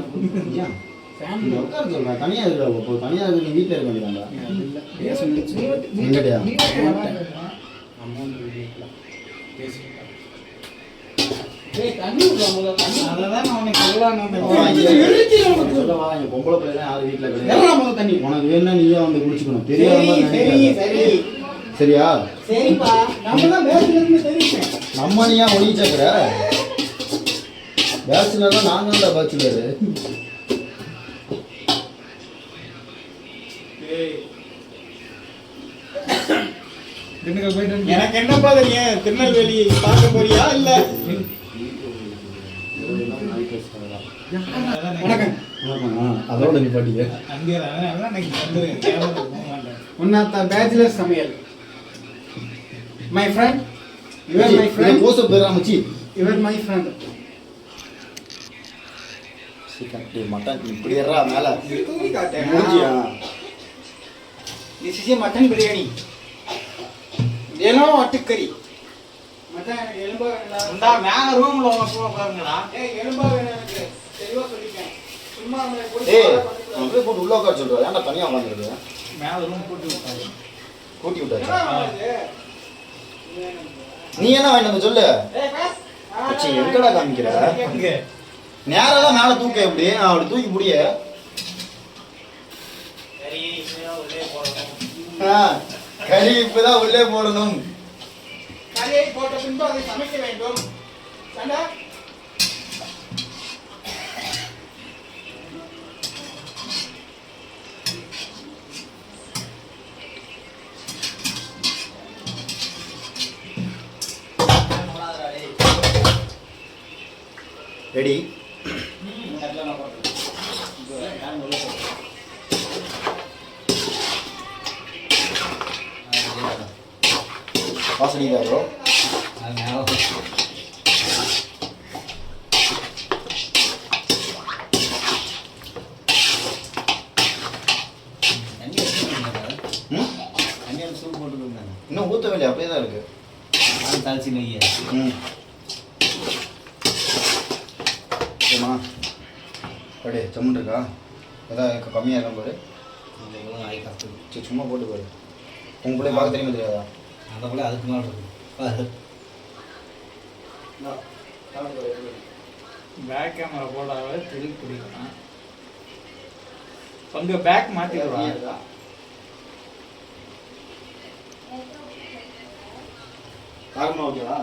ஏன் ஃபேன் உட்கார சொல்றேன். தனியா இருக்கா? இப்போ தனியா இருக்கு. நீ வீட்ல இருக்க வேண்டியதாங்க. எங்கடா தண்ணி விடுவாங்க. அததான் நான் உனக்கு சொல்லலாம்னு சொல்லவா? எங்க பொம்பளை பிள்ளை யாரும் வீட்டுல கிடையாது. எல்லாம் தண்ணி உனக்கு வேணா நீயே வந்து குடிச்சுக்கணும். சரி சரி சரியா? சரிப்பா நம்ம தான் பேச்சுலர்னு தெரியுமே. நம்ம நீ ஏன் ஒளி சேர்க்கிற? பேச்சுலர் தான் நாங்க தான் பேச்சுலரு. எனக்கு என்னப்பா தெரியும்? திருநெல்வேலி பார்க்க போறியா இல்ல? வணக்கம். அதோட நீ பாட்டிக்க. ஒன் ஆஃப் தி பேச்சுலர் சமையல். My friend you are my friend. கோச பேரா மச்சி. You are my friend. Chicken mutton இப்படி ஏறா மேல. தூக்கி காட்டேன். மூஞ்சியா? This is mutton biryani. ஏனோ அட்டுக்கறி. மட்டன் எலும்பா வேணா. இந்த மேல ரூம்ல உங்க பாருங்கடா. ஏய் எலும்பா வேணா எனக்கு. தெளிவா சொல்லிட்டேன். சும்மா அவனை ஏய் அவன் போய் போட்டு உள்ள உட்கார சொல்றா. ஏன்டா தனியா உட்கார்ந்திருக்க? மேல ரூம் போட்டு விட்டாங்க. கூட்டி விட்டாச்சா? நீ என்ன வாங்கிட்டு வந்து சொல்லு. மச்சி எங்கடா காமிக்கிற? நேரா மேல தூக்க எப்படி? அப்படி தூக்கி முடிய. கறி இப்பதான் உள்ளே போடணும். கறியை போட்ட பின்பு அதை சமைக்க வேண்டும். சண்டா ரெடி? வாசனை தான் ப்ரோ. இன்னும் ஊற்ற வேண்டிய அப்படியே தான் இருக்கு. தாளிச்சு நெய்யா சரிம்மா அப்படியே சம்மன் இருக்கா? ஏதாவது கம்மியாக இருக்கா பாரு. சரி சும்மா போட்டு பாரு. உங்க பிள்ளை பார்க்க தெரியுமா தெரியாதா? அந்த பிள்ளை அதுக்கு மேலே இருக்கு. பேக் கேமரா போடாத திருப்பி பிடிக்கலாம். அங்க பேக் மாத்திடுவா. காரமா ஓகேவா?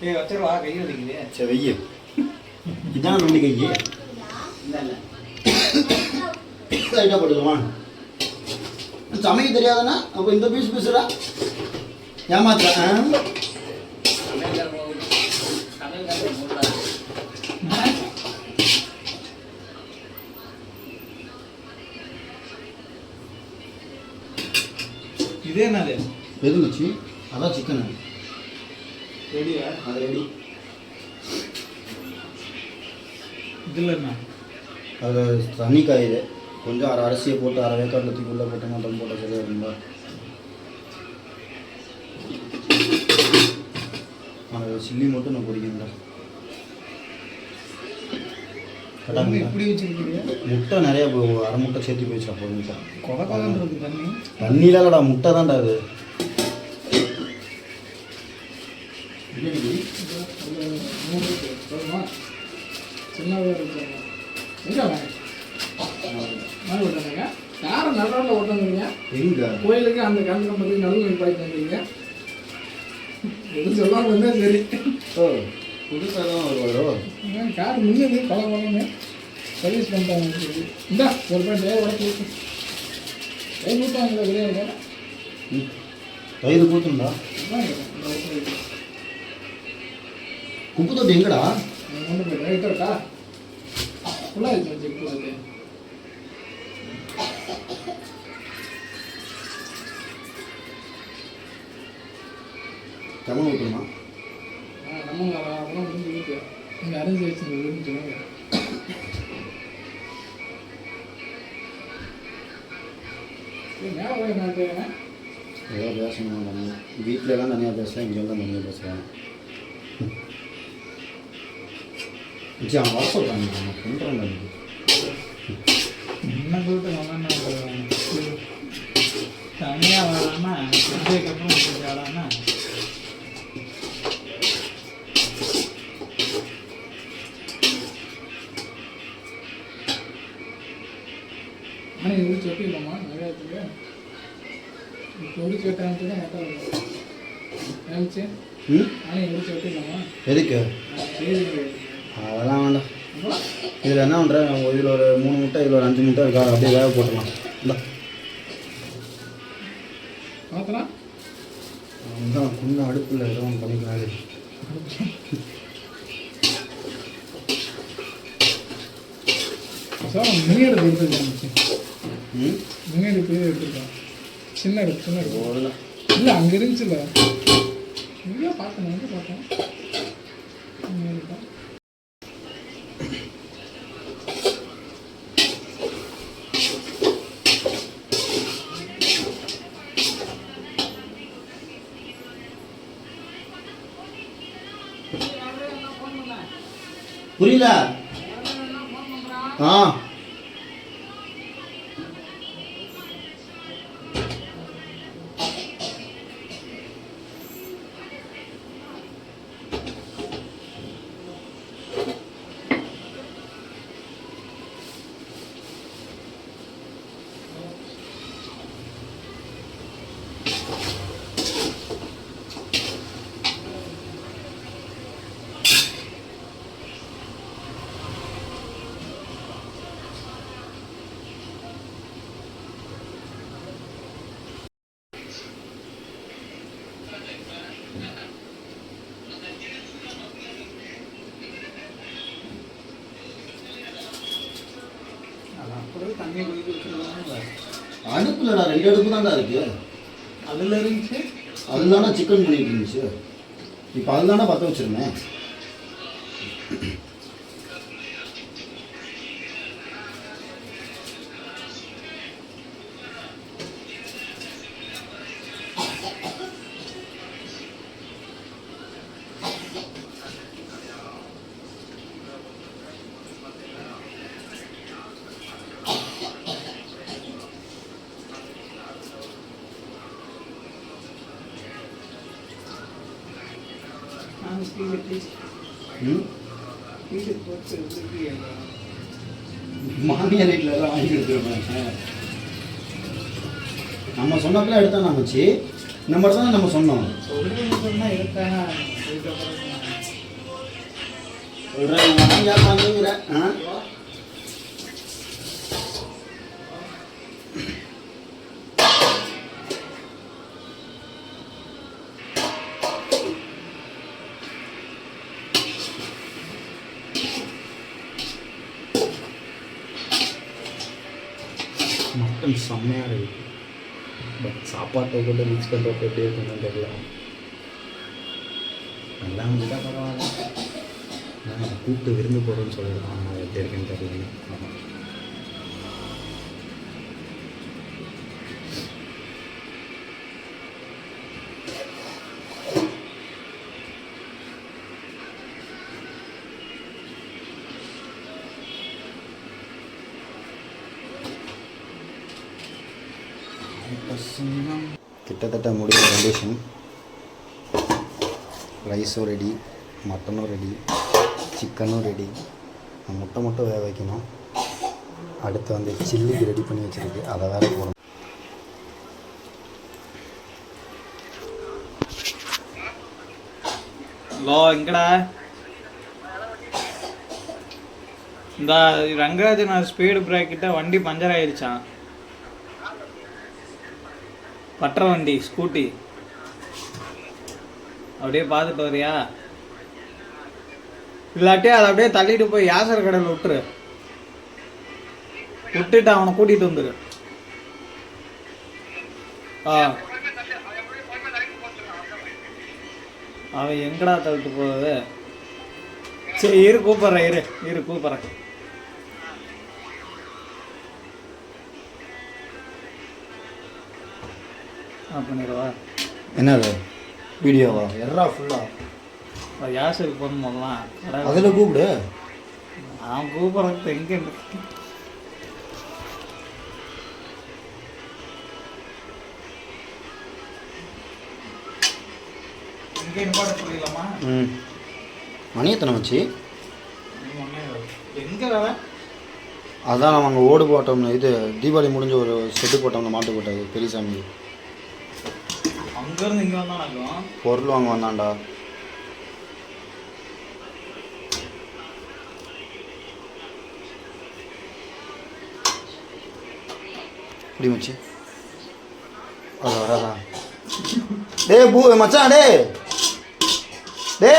ஏய் வச்சிருவா கையில் அடிக்குது. சரி வெய்ய. இதான் நொண்டி கையே. லைட்டாக போட்டுக்கலாமா? சமைக்க தெரியாதுன்னா அப்போ இந்த பீஸ் பீஸுடா ஏமாத்தா. இதே என்னது எது மச்சி? அதான் சிக்கனு. ரெடியா? அது ரெடி. இதில் என்ன? அது தண்ணி காயுது. கொஞ்சம் அரிசியை போட்டு அரை வேக்காட்டில் தூக்கி உள்ளே போட்டு மட்டும் போட்ட சரியாக இருக்குங்களா? அது சில்லி மட்டும் நான் பொரிக்கணும்டா. இப்படி வச்சுருக்கீங்க? முட்டை நிறையா அரை முட்டை சேர்த்து போயிடுச்சு. அப்போ முட்டை கொடக்காதன்றது தண்ணி தண்ணியில் இல்லைடா, முட்டை தான்டா அது. சின்னதாக இருக்கு. எங்கே மாதிரி ஓட்டாங்க யாரும் நல்ல ஓட்டாங்க. எங்க கோயிலுக்கு அந்த கணக்கு பற்றி நல்ல பாய்க்கு வந்துருங்க. எது சொல்லாமல் இருந்தால் சரி. ஓ புதுசாக தான் வருவாரோ? கார் முன்னே பழங்க சர்வீஸ் பண்ணிட்டாங்க. இந்தா ஒரு பேர் உடச்சு ஊட்டாங்களா கிடையாது. தயிர் கூத்துண்டா. உப்பு தொட்டி எங்கடா? கொண்டு போய் ரைட்டா ஃபுல்லாக வச்சு போகுது. தமிழ் ஊற்றுமா? நம்ம அதெல்லாம் முடிஞ்சு வீட்டு இங்கே அரேஞ்ச் வச்சு வீட்டுன்னு சொன்னாங்க. மேலே போய் நான் கேட்குறேன். ஏதோ பேசணும் நம்ம வீட்டிலலாம் தனியாக பேசுகிறேன், இங்கே தான் தனியாக பேசுகிறேன். வச்சு அவன் வர சொல்கிறாங்க. நான் பண்ணுறேன். என்ன சொல்லிட்டு தனியாக வரானா அதுக்கப்புறம் வரானா ஆனால் இது சொட்டிடலாமா நிறையாத்துக்கு இப்போ உடிச்சு வெட்டானது தான் கரெக்டாக இருக்கும். நினச்சி ஆனால் உடிச்சு வெட்டிடலாமா? எதுக்கு? அதெல்லாம் வேண்டாம். இதில் என்ன பண்ணுறேன், இதில் ஒரு 3 முட்டை, இதில் ஒரு 5 முட்டை இருக்கா, அப்படியே வேக போட்டுடலாம். இல்லை பார்க்கலாம். அதுதான் கொஞ்சம் அடுப்பில் ஏதோ ஒன்று பண்ணிக்கலாம். சார் மினியடு எடுத்துருக்கேன். மினியடு போய் எடுத்துருக்கேன். சின்ன அடுப்பு சின்ன அடுப்பு இல்லை அங்கே இருந்துச்சுல்ல. எங்கேயோ பார்த்தேன் எங்கே பார்த்தேன். புரியல? ஆ தண்ணி கொதிக்க வச்சுருக்காங்க. அடுப்புலடா 2 அடுப்பு தான்டா இருக்கு. அதில் இருந்துச்சு. அதில் தானே சிக்கன் பண்ணிட்டு இருந்துச்சு. இப்போ அதில் தானே பற்ற வச்சுருந்தேன். மாமியார் வீட்டில் எல்லாம் வாங்கி கொடுத்துருப்பேன். நம்ம சொன்னப்பெல்லாம் எடுத்தா நம்மச்சு இந்த மாதிரி தானே நம்ம சொன்னோம். வாங்கிங்கிறேன். மட்டன் செம்மையாக இருக்குது. சாப்பாட்டை கொண்டு மிக்ஸ் பண்ணுறப்ப எப்படி இருக்குன்னு தெரியல. நல்லா இருந்துட்டா பரவாயில்ல. நான் கூப்பிட்டு விருந்து போகிறோன்னு சொல்லியிருக்கோம். ஆனால் எப்படி இருக்குன்னு தெரியல. ஆமாம். கிட்டத்தட்ட முடிய கண்டிஷன். ரைஸும் ரெடி, மட்டனும் ரெடி, சிக்கனும் ரெடி. முட்டை மட்டும் வேக வைக்கணும். அடுத்து வந்து சில்லிக்கு ரெடி பண்ணி வச்சுருக்கு, அதை வேறு போடணும். ஹலோ, எங்கடா? இந்த ரங்கராஜன் ஸ்பீடு பிரேக் கிட்ட வண்டி பஞ்சர் ஆயிடுச்சான். பற்ற வண்டி ஸ்கூட்டி அப்படியே பார்த்துட்டு வரியா? இல்லாட்டி அதை அப்படியே தள்ளிட்டு போய் யாசர் கடையில் விட்டுட்டு அவனை கூட்டிகிட்டு வந்துரு. அவன் எங்கடா தள்ளிட்டு போகுது? சரி இரு கூப்பிட்றேன். பண்ணிடுவா. என்னது வீடியோவா? எர்ரா ஃபுல்லாக யாசருக்கு போகணும் போதெல்லாம் அதில் கூப்பிடு. நான் கூப்பிட்றதுக்கு எங்கே சொல்லிடலாமா? மணி எத்தனை வச்சு எங்கே வேலை? அதான் நம்ம அங்கே ஓடு போட்டோம்னு, இது தீபாவளி முடிஞ்ச ஒரு செட்டு போட்டோம்னு, மாட்டு போட்டது பெரியசாமி. அங்கேருந்து இங்கே வந்தானாக்கும் பொருள் வாங்க வந்தான்டா. இப்படி மச்சி அது வராதா? டே பூ மச்சான், டே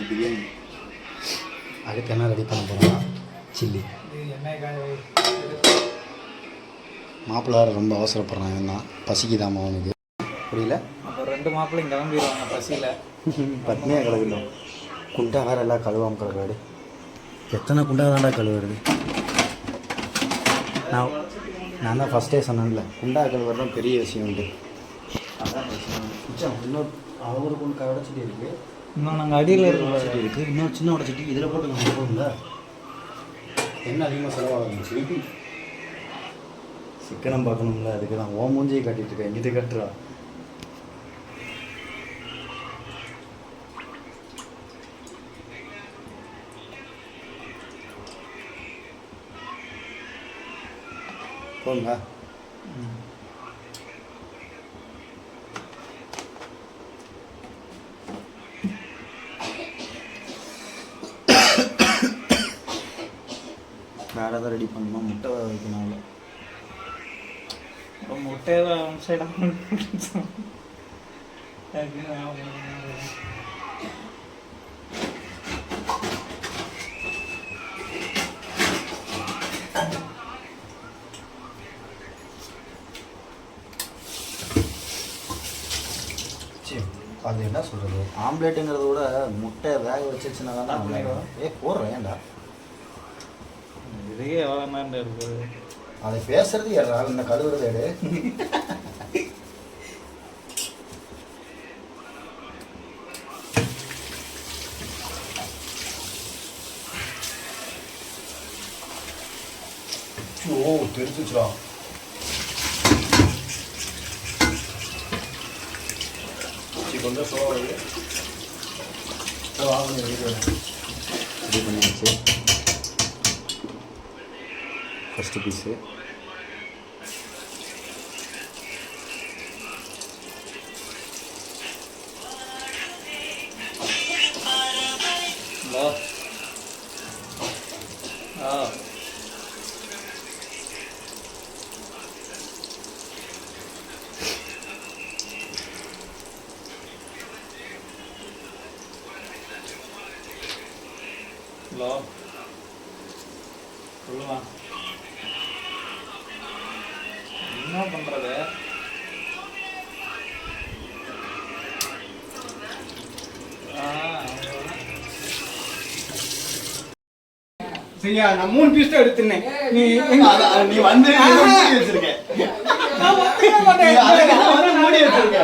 பிரியாணி. அடுத்து என்ன ரெடி பண்ண போகிறோம்னா சில்லி. மாப்பிள்ளை ரொம்ப அவசரப்படுறான். என்ன பசிக்குதாமா அவனுக்கு? புரியல. அப்போ 2 மாப்பிள்ளைங்க கிளம்பிடுவாங்க பசியில். பட்னியாக கழுவிடும். குண்டா வேறு எல்லாம் கழுவாமல் கழுவாடு. எத்தனை குண்டா தான்டா கழுவுறது? நான் தான் ஃபஸ்ட்டே சொன்னேன்ல, குண்டா கழுவுறது தான் பெரிய விஷயம் உண்டு. அதான் விஷயம். இன்னொரு அவருக்கு ஒன்று உடச்சிட்டு இருக்குது. இன்னும் நாங்கள் அடியில் உடச்சிட்டு இருக்குது. இன்னொரு சின்ன உடச்சிட்டு இதில் போட்டு நம்ம போகணும்ல. என்ன அதிகமாக செலவாகுது? சிக்கனம் பார்க்கணும்ல, அதுக்கு தான் ஓ மூஞ்சியை கட்டிட்டு இருக்கேன். இங்கிட்டு கட்டுறா. போங்க. வேறு எதாவது ரெடி பண்ணணும். முட்டை வைக்கணும். இப்போ முட்டையை சைடாக அது என்ன சொல்கிறது, ஆம்லேட்டுங்கிறத விட முட்டை வேக வச்சிருச்சுன்னா தானே. போடுறேன் ஏன்டா? இதுக்கே எவ்வளோ நேரம் இருக்குது? அதை பேசுறது ஏறா, இந்த கழுவுறது எடு. ஓ தெரிஞ்சுச்சுடா. கொஞ்சம் சோறு ரெடி பண்ணியாச்சு. First piece. ஹலோ சொல்லுமா என்ன பண்றது? சரியா, நான் 3 பீஸ் தான் எடுத்துனேன். நீ நீ வந்து மூடி வச்சிருக்க நான் ஒத்துக்க மாட்டேன். மூடி வச்சிருக்க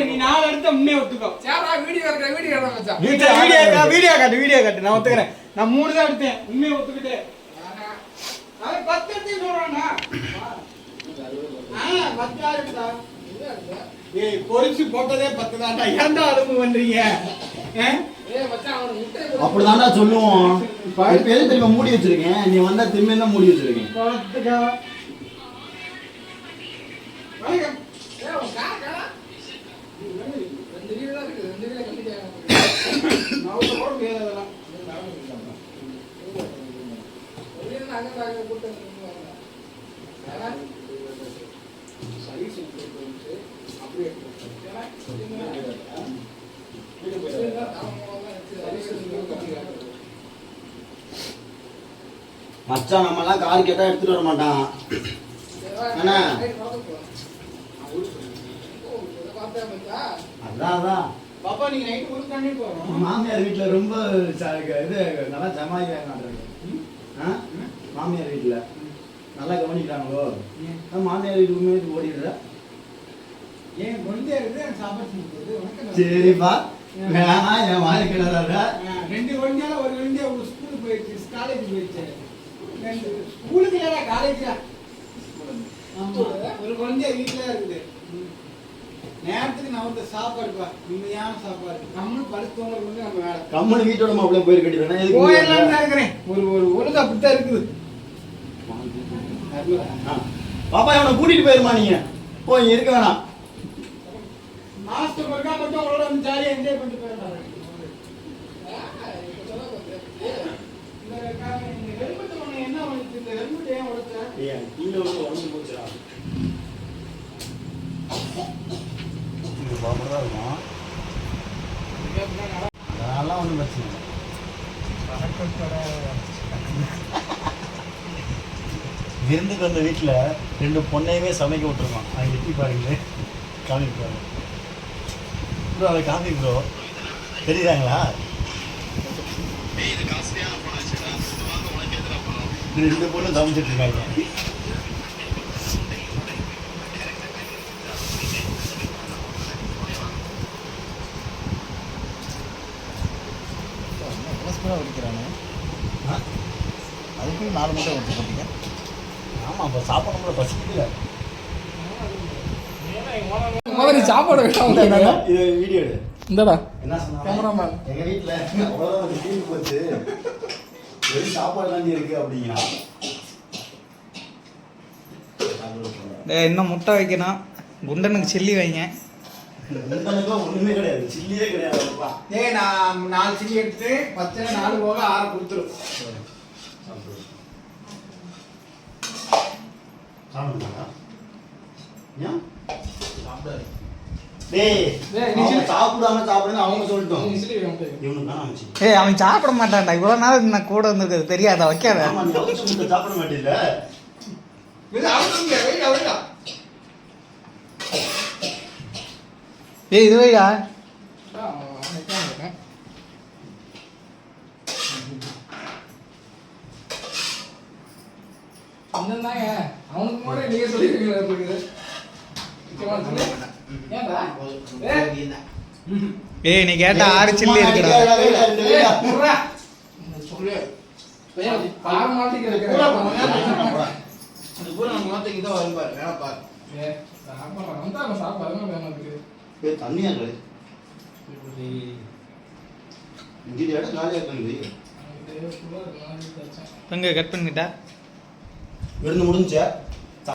நீ 4 எடுத்த உண்மையை ஒத்துக்கோ. சேரா வீடியோ எடுக்க வீடியோ எடுக்க மச்சான். வீடியோ காட்டு. நான் ஒத்துக்கிறேன். நான் 3 தான் எடுத்தேன். உண்மையை ஒத்துக்கிட்டே. அது 10 எடுத்து சொல்றானா? 10 எடுத்தா. ஏய் பொரிச்சு போட்டதே 10 தான்டா. ஏன்டா அலும்பு பண்றீங்க? ஏய் மச்சான் அவன முட்டை அப்படிதான்டா சொல்லுவோம். இப்ப எது தெரியுமா மூடி வச்சிருக்கேன், நீ வந்தா திரும்பி தான் மூடி வச்சிருக்கேன். பாத்துக்கா. வணக்கம். ஏய் உன் காக்கா 2 வீடியோ தான் இருக்கு. 2 வீடியோ கண்டிப்பா நான் ஒரு போட முடியாது அதெல்லாம். ஒரே நாங்க கூட்டி வந்துருவாங்க. ஏனா சரி சூப்பர் போச்சு. அப்படியே மச்சான் நம்ம எல்லாம் கார் கேட்டா எடுத்துட்டு வர மாட்டான். அண்ணா அதான் பாப்பா நீங்க நைட் ஒரு கண்ணே போறோம். மாமியார் வீட்டுல ரொம்ப இது நல்லா ஜமாயிக்கிறாங்க. மாமியார் வீட்டுல நல்லா கவனிக்கிறாங்களோ? மாமியார் வீட்டுக்குமே இது ஓடிடுற. ஏன் கொண்டே இருக்கு சாப்பாடு போகுது. உனக்கு சரிப்பா வேணா என் வாய் கிடாத. 2 கொண்டையால ஒரு கொண்டே ஸ்கூலுக்கு போயிடுச்சு, காலேஜ் போயிடுச்சு. ஸ்கூலுக்கு இல்லடா காலேஜா. ஆமா ஒரு கொண்டே வீட்ல இருக்குது. நேரத்துக்கு நான் வந்து சாப்பாடு பா, உண்மையான சாப்பாடு. கம்முன்னு படுத்தவங்க வந்து நம்ம வேலை. கம்முன்னு வீட்டோட மாப்பிள்ள போயிரு கட்டிடுறேன். போயிடலாம் தான் இருக்கிறேன். ஒரு ஒழுங்கு அப்படித்தான் இருக்குது. பாப்பா இவனை கூட்டிட்டு போயிருமா நீங்க? போய் இருக்க வேணாம். மாஸ்டர் ஒர்க்கா மட்டும் அவளோட வந்து ஜாலியா என்ஜாய் பண்ணிட்டு போயிடலாம். இந்த ஹெல்மெட் ஒன்று என்ன வந்துச்சு? இந்த ஹெல்மெட் ஏன் உடைச்ச? கீழே வந்து உடம்பு போச்சுடா. இது பாப்பா இருக்கும். அதெல்லாம் ஒன்றும் பிரச்சனை இல்லை. விருந்துக்கு வந்த வீட்டில் 2 பொண்ணையுமே சமைக்க விட்டுருக்கோம். அவங்க எப்படி பாருங்களே, காமிக்கு பாருங்க ப்ரோ. அதை காமி ப்ரோ, தெரியுறாங்களா? 2 பொண்ணு சமைச்சிட்டு இருக்காங்க. அதுக்கு 4 முட்டை கொடுத்து போட்டீங்க. ஆமாம், அப்போ சாப்பிட பசிக்கல. முதல்ல சாப்பாடு இது வீடியோ எடு. இந்தடா என்ன சொன்னாங்க? கேமராமேன் எங்கள் வீட்டில் அவ்வளோதான் டிவி போச்சு, வெறும் சாப்பாடு தான் இருக்கு அப்படிங்கிறா. இன்னும் முட்டை வைக்கணும். குண்டனுக்கு சில்லி வைங்க. ஒண்ணுமே கிடையாது, சில்லியே கிடையாது. ஏய் நான் 4 சில்லி எடுத்து பச்சை 4 போக 6 கொடுத்துரும். சாப்பிடுங்களா? ஏன் சாப்பிடாது. டேய் நீ சாப்பிடாம சாப்பிடுன்னு அவங்க சொல்லிட்டோம். நீ சில்லி வேணும். இவனுக்கு தான் அமைச்சு. ஏய் அவன் சாப்பிட மாட்டான்டா. இவ்வளோ நாள் நான் கூட வந்துருக்குது தெரியாதா? வைக்காத. ஆமா, நீ அவிச்ச முட்டை சாப்பிட மாட்டேல்ல. ஏய் இது வைடா. என்னன்னாங்க அவனுக்கு முன்னாடி நீங்க சொல்லிருக்கீங்களா? இருக்குது ஏன்டா? ஏய் நீ கேட்ட 6 சில்லி இருக்குடா. பாரு மாட்டிக்கிறேன். தண்ணியா இருக்கு. இந்த இடம் காலியா இருக்கு. பங்கு கட் பண்ணிட்டா விருந்து முடிஞ்சா